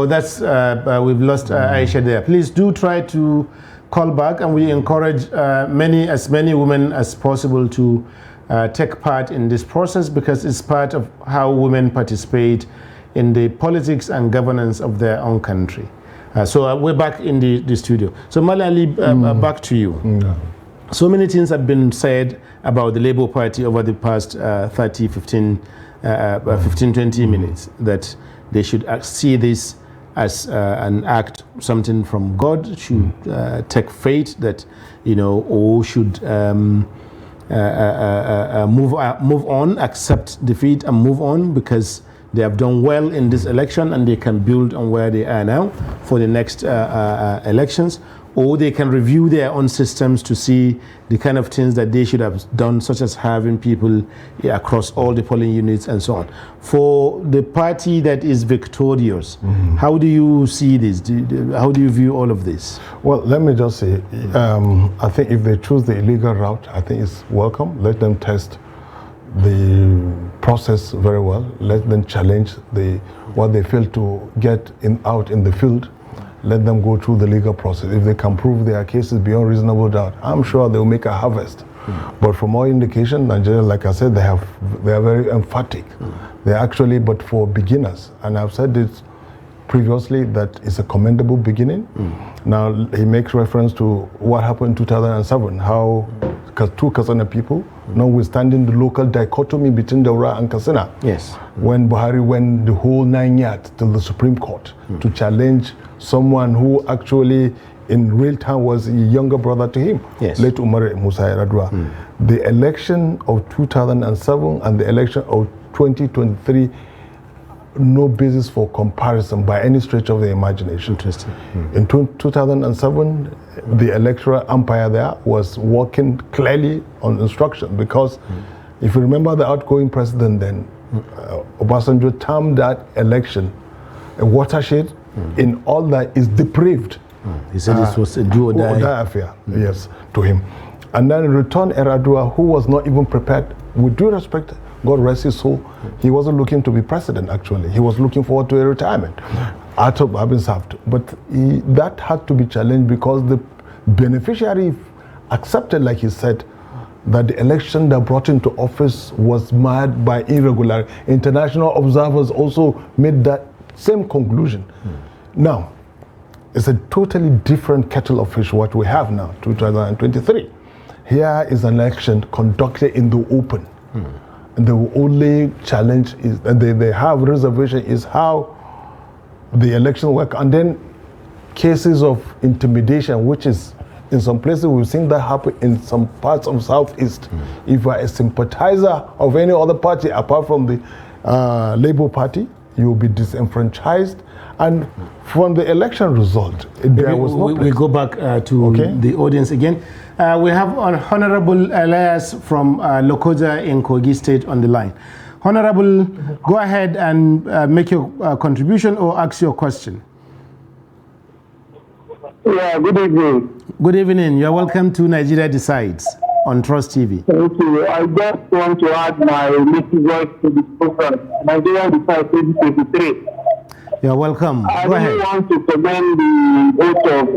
That's we've lost Aisha there. Please do try to call back, and we encourage as many women as possible to take part in this process, because it's part of how women participate in the politics and governance of their own country. So we're back in the studio. So Malali, back to you. So many things have been said about the Labour Party over the past 15, 20 minutes, that they should see this as an act, something from God, should take faith that, or should move on, accept defeat and move on, because they have done well in this election and they can build on where they are now for the next elections. Or they can review their own systems to see the kind of things that they should have done, such as having people across all the polling units and so on. For the party that is victorious, how do you see this? How do you view all of this? Well, let me just say, I think if they choose the illegal route, I think it's welcome. Let them test the process very well. Let them challenge what they fail to get out in the field. Let them go through the legal process. If they can prove their cases beyond reasonable doubt, I'm sure they'll make a harvest. But from all indication, Nigeria, like I said, they are very emphatic. They're actually, but for beginners, and I've said this previously, that it's a commendable beginning. Now, he makes reference to what happened in 2007, how 2 Katsina people, notwithstanding the local dichotomy between Daura and Katsina, when Buhari went the whole 9 yards to the Supreme Court to challenge someone who actually in real time was a younger brother to him, Yes. late Umar Musa Yar'Adua. The election of 2007 and the election of 2023, no basis for comparison by any stretch of the imagination. Interesting. In 2007, the electoral umpire there was working clearly on instruction because if you remember the outgoing president then, Obasanjo termed that election a watershed in all that is depraved. He said this was a do or die. Affair, yes, to him. And then returned Yar'Adua, who was not even prepared. With due respect, God rest his soul, he wasn't looking to be president, actually. He was looking forward to a retirement after having served. But that had to be challenged because the beneficiary accepted, like he said, that the election that brought him to office was marred by irregularity. International observers also made that same conclusion. Now, it's a totally different kettle of fish what we have now, 2023. Here is an election conducted in the open. And the only challenge is, and they have reservation, is how the election work. And then cases of intimidation, which is, in some places we've seen that happen in some parts of Southeast. If you are a sympathizer of any other party apart from the Labour Party, you will be disenfranchised. And from the election result, there was no we go back to the audience again. We have Honorable Elias from Lokoja in Kogi State on the line. Honorable, go ahead and make your contribution or ask your question. Yeah, good evening. Good evening. You're welcome to Nigeria Decides on Trust TV. Thank you. I just want to add my little voice to the program. Nigeria Decides 2023. You're welcome. I Go really ahead. want to commend the vote of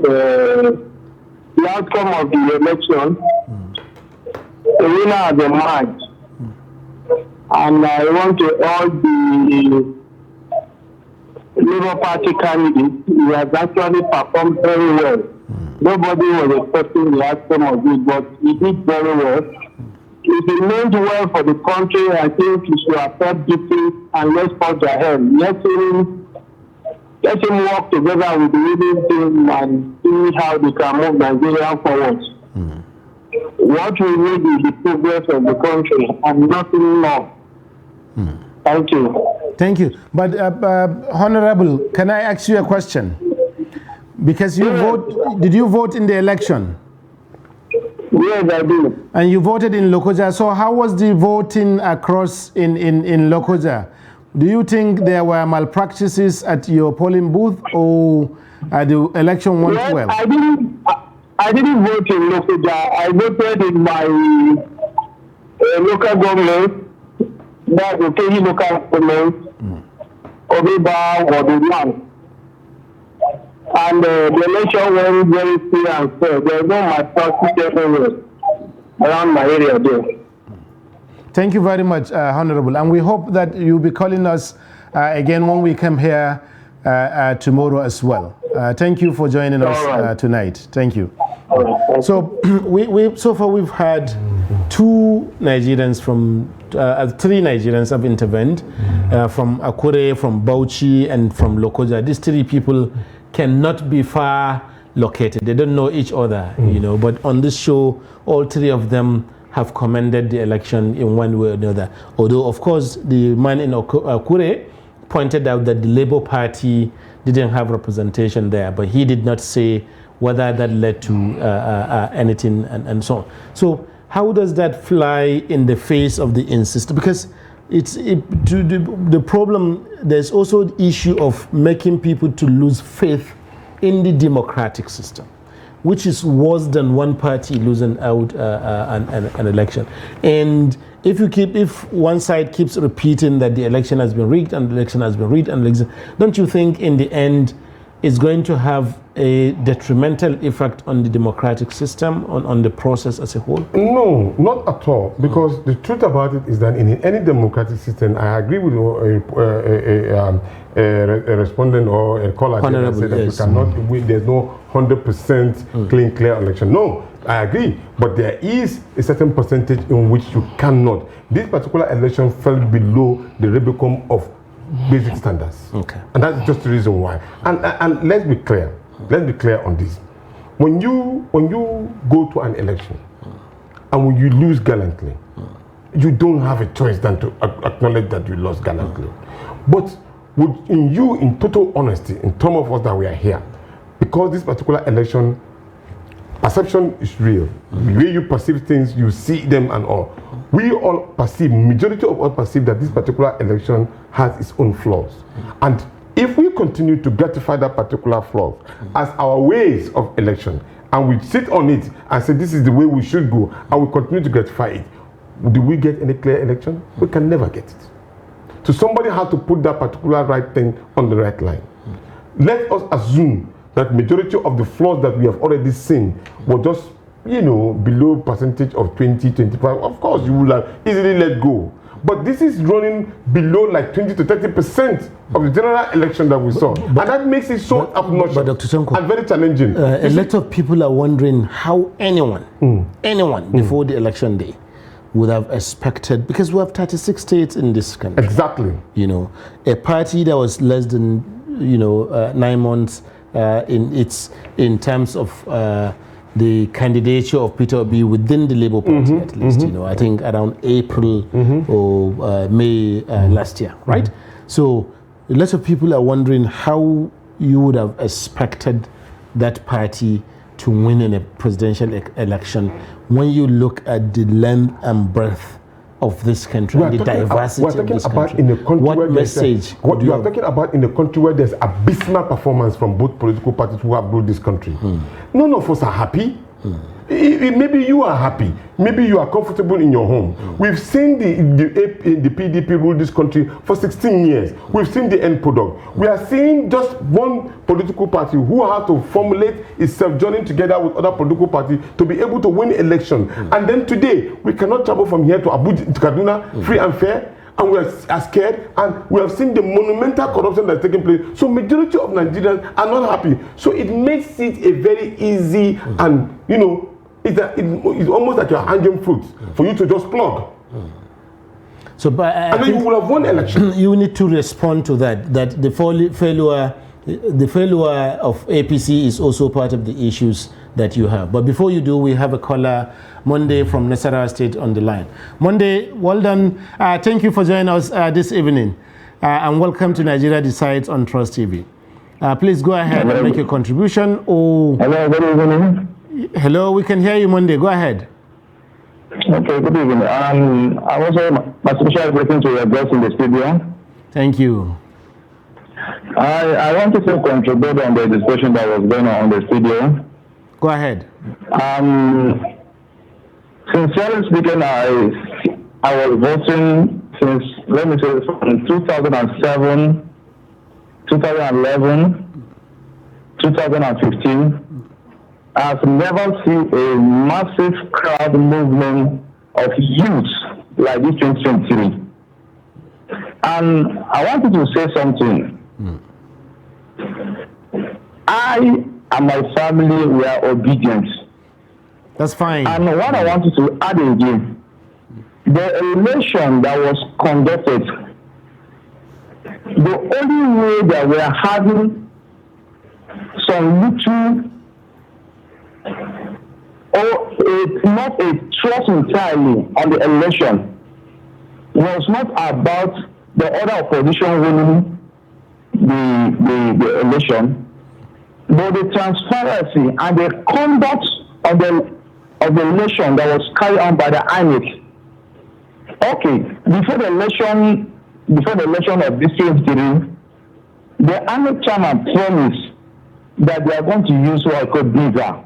the outcome of the election. The winner has emerged. And I want to urge the Labour Party candidate who has actually performed very well. Nobody was expecting the outcome of it, but he did very well. If he meant well for the country, I think he should accept defeat and let's forge ahead. Let him work together with the leading team and see how they can move Nigeria forward. What we need is the progress of the country and nothing more. Thank you. Thank you. But Honorable, can I ask you a question? Because you did you vote in the election? Yes, I do. And you voted in Lokoja. So how was the voting across in Lokoja? Do you think there were malpractices at your polling booth, or the election went well? I didn't vote in Lokoja. I voted in my local government. That's the Kehi local government. Obiba or the land. And the election went very clear and fair. There was no malpractice everywhere around my area there. Thank you very much, Honorable. And we hope that you'll be calling us again when we come here tomorrow as well. Thank you for joining us tonight. Thank you. So so far we've had three Nigerians have intervened from Akure, from Bauchi, and from Lokoja. These three people cannot be far located. They don't know each other, you know. But on this show, all three of them have commended the election in one way or another. Although, of course, the man in Akure pointed out that the Labour Party didn't have representation there, but he did not say whether that led to anything and so on. So how does that fly in the face of the insist? Because the problem, there's also the issue of making people to lose faith in the democratic system, which is worse than one party losing out an election. And if one side keeps repeating that the election has been rigged and the election has been rigged and the election, don't you think in the end it's going to have a detrimental effect on the democratic system, on the process as a whole? No, not at all. Because the truth about it is that in any democratic system, I agree with a respondent or a caller that said that you cannot win. There's no 100% clean, clear election. No, I agree. But there is a certain percentage in which you cannot. This particular election fell below the Rubicon of basic standards. Okay. And that's just the reason why. And let's be clear. Let's be clear on this. when you go to an election and when you lose gallantly, you don't have a choice than to acknowledge that you lost gallantly. But in total honesty, in terms of us that we are here, because this particular election, perception is real. The way you perceive things, you see them and all. We all perceive, majority of us perceive that this particular election has its own flaws. And if we continue to gratify that particular flaw as our ways of election, and we sit on it and say this is the way we should go, and we continue to gratify it, do we get any clear election? We can never get it. So somebody has to put that particular right thing on the right line. Let us assume that majority of the flaws that we have already seen were just, below percentage of 20, 25. Of course, you will have easily let go. But this is running below like 20 to 30% of the general election that we saw. And that makes it so obnoxious and very challenging. A lot of people are wondering how anyone before the election day would have expected, because we have 36 states in this country. Exactly. A party that was less than 9 months in terms of the candidature of Peter Obi within the Labour Party, at least. I think around April or May last year, right? So a lot of people are wondering how you would have expected that party to win in a presidential election when you look at the length and breadth of this country and the diversity of this country. What message? What you are talking about in a country where there's abysmal performance from both political parties who have ruled this country. None of us are happy. Maybe you are happy. Maybe you are comfortable in your home. We've seen the PDP rule this country for 16 years. We've seen the end product. We are seeing just one political party who has to formulate itself joining together with other political parties to be able to win election. And then today, we cannot travel from here to Abuja, to Kaduna, free and fair. And we are scared, and we have seen the monumental corruption that's taking place. So majority of Nigerians are not happy. So it makes it a very easy and, it's almost like you're handing fruit for you to just plug. So, but and then you will have won election. You need to respond to that the failure of APC is also part of the issues that you have. But before you do, we have a caller, Monday from Nasarawa State, on the line. Monday, well done. Thank you for joining us this evening. And welcome to Nigeria Decides on Trust TV. Please go ahead and make your contribution. Hello, good evening. Hello, we can hear you, Monday. Go ahead. Okay, good evening. I also, my special greeting to your guests in the studio. Thank you. I wanted to contribute on the discussion that was going on in the studio. Go ahead. Sincerely speaking, I was voting since, let me say, from 2007, 2011, 2015. I've never seen a massive crowd movement of youth like this 2023. And I wanted to say something. I and my family were obedient. That's fine. And what I wanted to add again, the election that was conducted, the only way that we are having some little not a trust entirely on the election was not about the other opposition winning the election, but the transparency and the conduct of the election that was carried on by the INEC. Okay, before the election of this 2023, the INEC chairman promised that they are going to use what I call BIVA.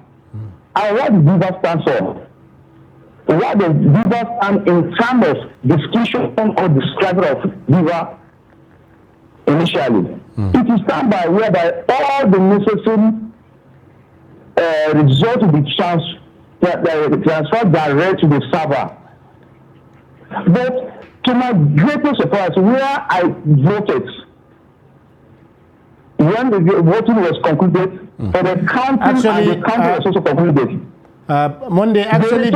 And what does BIVA stand for? What does BIVA stand in terms of description or description of BIVA initially? It is stand by whereby all the necessary results will be transferred direct to the server. But to my greatest surprise, where I voted, when the voting was concluded, for the counting and the counting was also concluded. Monday, actually,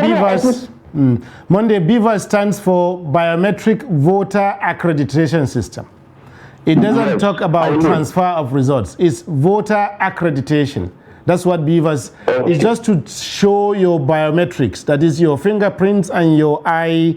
BIVA stands for Biometric Voter Accreditation System. It doesn't talk about transfer of results. It's voter accreditation. That's what BVAS is, just to show your biometrics. That is your fingerprints and your eye.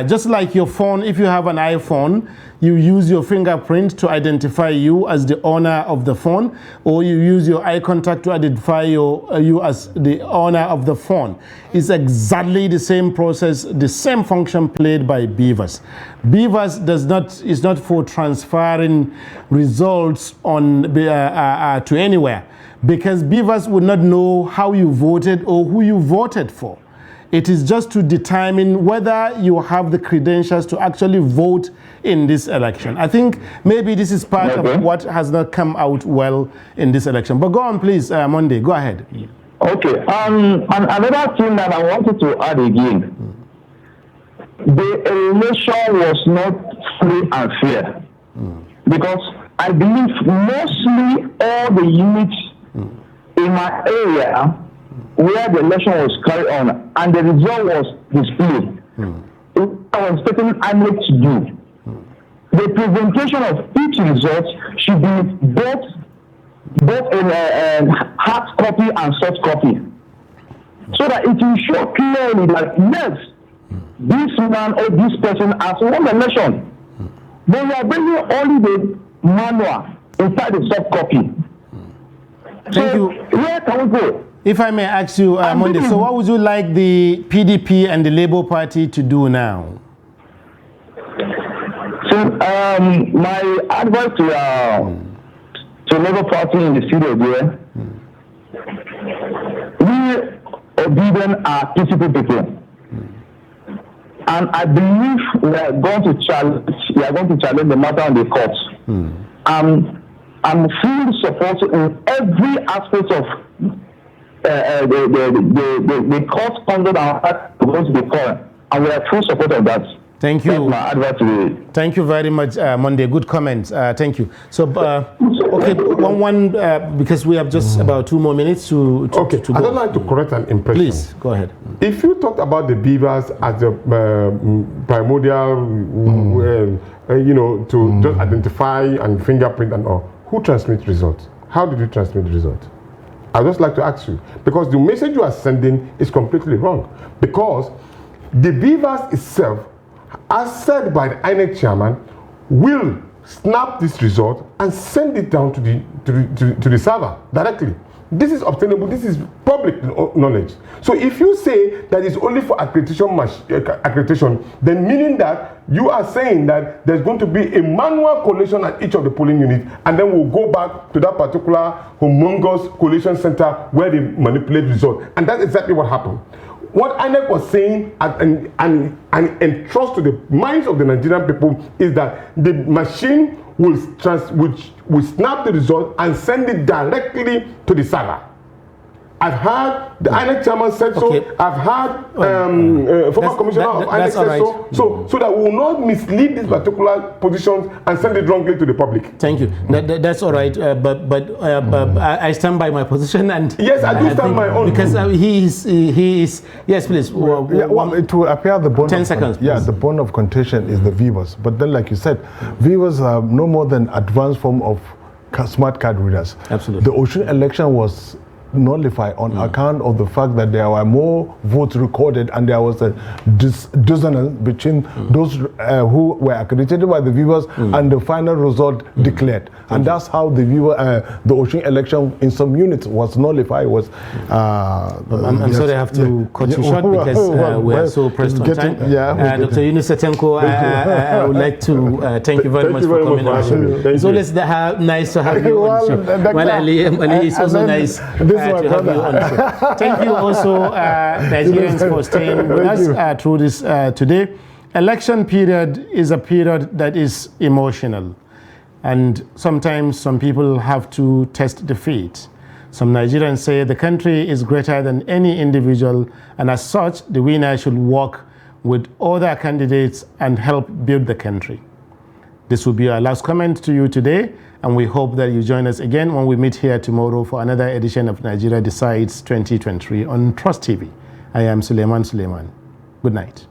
Just like your phone, if you have an iPhone, you use your fingerprint to identify you as the owner of the phone, or you use your eye contact to identify you as the owner of the phone. It's exactly the same process, the same function played by BVAS. BVAS is not for transferring results on to anywhere, because BVAS would not know how you voted or who you voted for. It is just to determine whether you have the credentials to actually vote in this election. I think maybe this is part of what has not come out well in this election. But go on, please, Monday. Go ahead. Okay. And another thing that I wanted to add again, the election was not free and fair, because I believe mostly all the units in my area where the election was carried on and the result was displayed, I was expecting INEC to do. The presentation of each result should be both in hard copy and soft copy, so that it will show clearly that yes, this man or this person has won the election. But we are bringing only the manual inside the soft copy. Thank you. Where can we go? If I may ask you, Monday, so what would you like the PDP and the Labour Party to do now? So my advice to Labour Party in the studio there, we obedient are peaceful people, and I believe we are going to challenge the matter on the courts. I'm fully supporting in every aspect of the court conduct and going to the court, and we are full support of that. Thank you. That's my advice to you. Thank you very much, Monday. Good comments. Thank you. So, okay, because we have just about 2 more minutes to go. I don't like to correct an impression. Please, go ahead. If you talked about the BVAS as a primordial, to just identify and fingerprint and all, who transmits results? How did you transmit the result? I'd just like to ask you, because the message you are sending is completely wrong. Because the BVAS itself, as said by the INEC chairman, will snap this result and send it down to the server directly. This is obtainable, this is public knowledge. So if you say that it's only for accreditation, then meaning that you are saying that there's going to be a manual collation at each of the polling units, and then we'll go back to that particular humongous collation center where they manipulate results. And that's exactly what happened. What INEC was saying and entrust to the minds of the Nigerian people is that the machine will snap the result and send it directly to the server. I've heard the INEC chairman said so. I've heard former commissioner of INEC said so. So that we will not mislead these particular positions and send it wrongly to the public. Thank you. That's all right. But I stand by my position, and yes, I do stand by own, because he is. Yes, please. It will appear the bone. 10 seconds. Yeah, the bone of contention is the VIVAS. But then, like you said, VIVAS are no more than advanced form of smart card readers. Absolutely. The Osun election was nullified on account of the fact that there were more votes recorded and there was a dissonance between those who were accredited by the viewers and the final result declared. And that's how the Osun election in some units was nullified. I'm sorry, I have to cut you short because we are so pressed on time. Dr. Yunus Setenko, I would like to thank you very much for coming on. It's always nice to have you on the show. Well, Ali, it's also nice to have you on the show. Thank you also, Nigerians, for staying with us through this today. Election period is a period that is emotional. And sometimes some people have to test the fate. Some Nigerians say the country is greater than any individual, and as such, the winner should work with other candidates and help build the country. This will be our last comment to you today, and we hope that you join us again when we meet here tomorrow for another edition of Nigeria Decides 2023 on Trust TV. I am Suleiman Suleiman. Good night.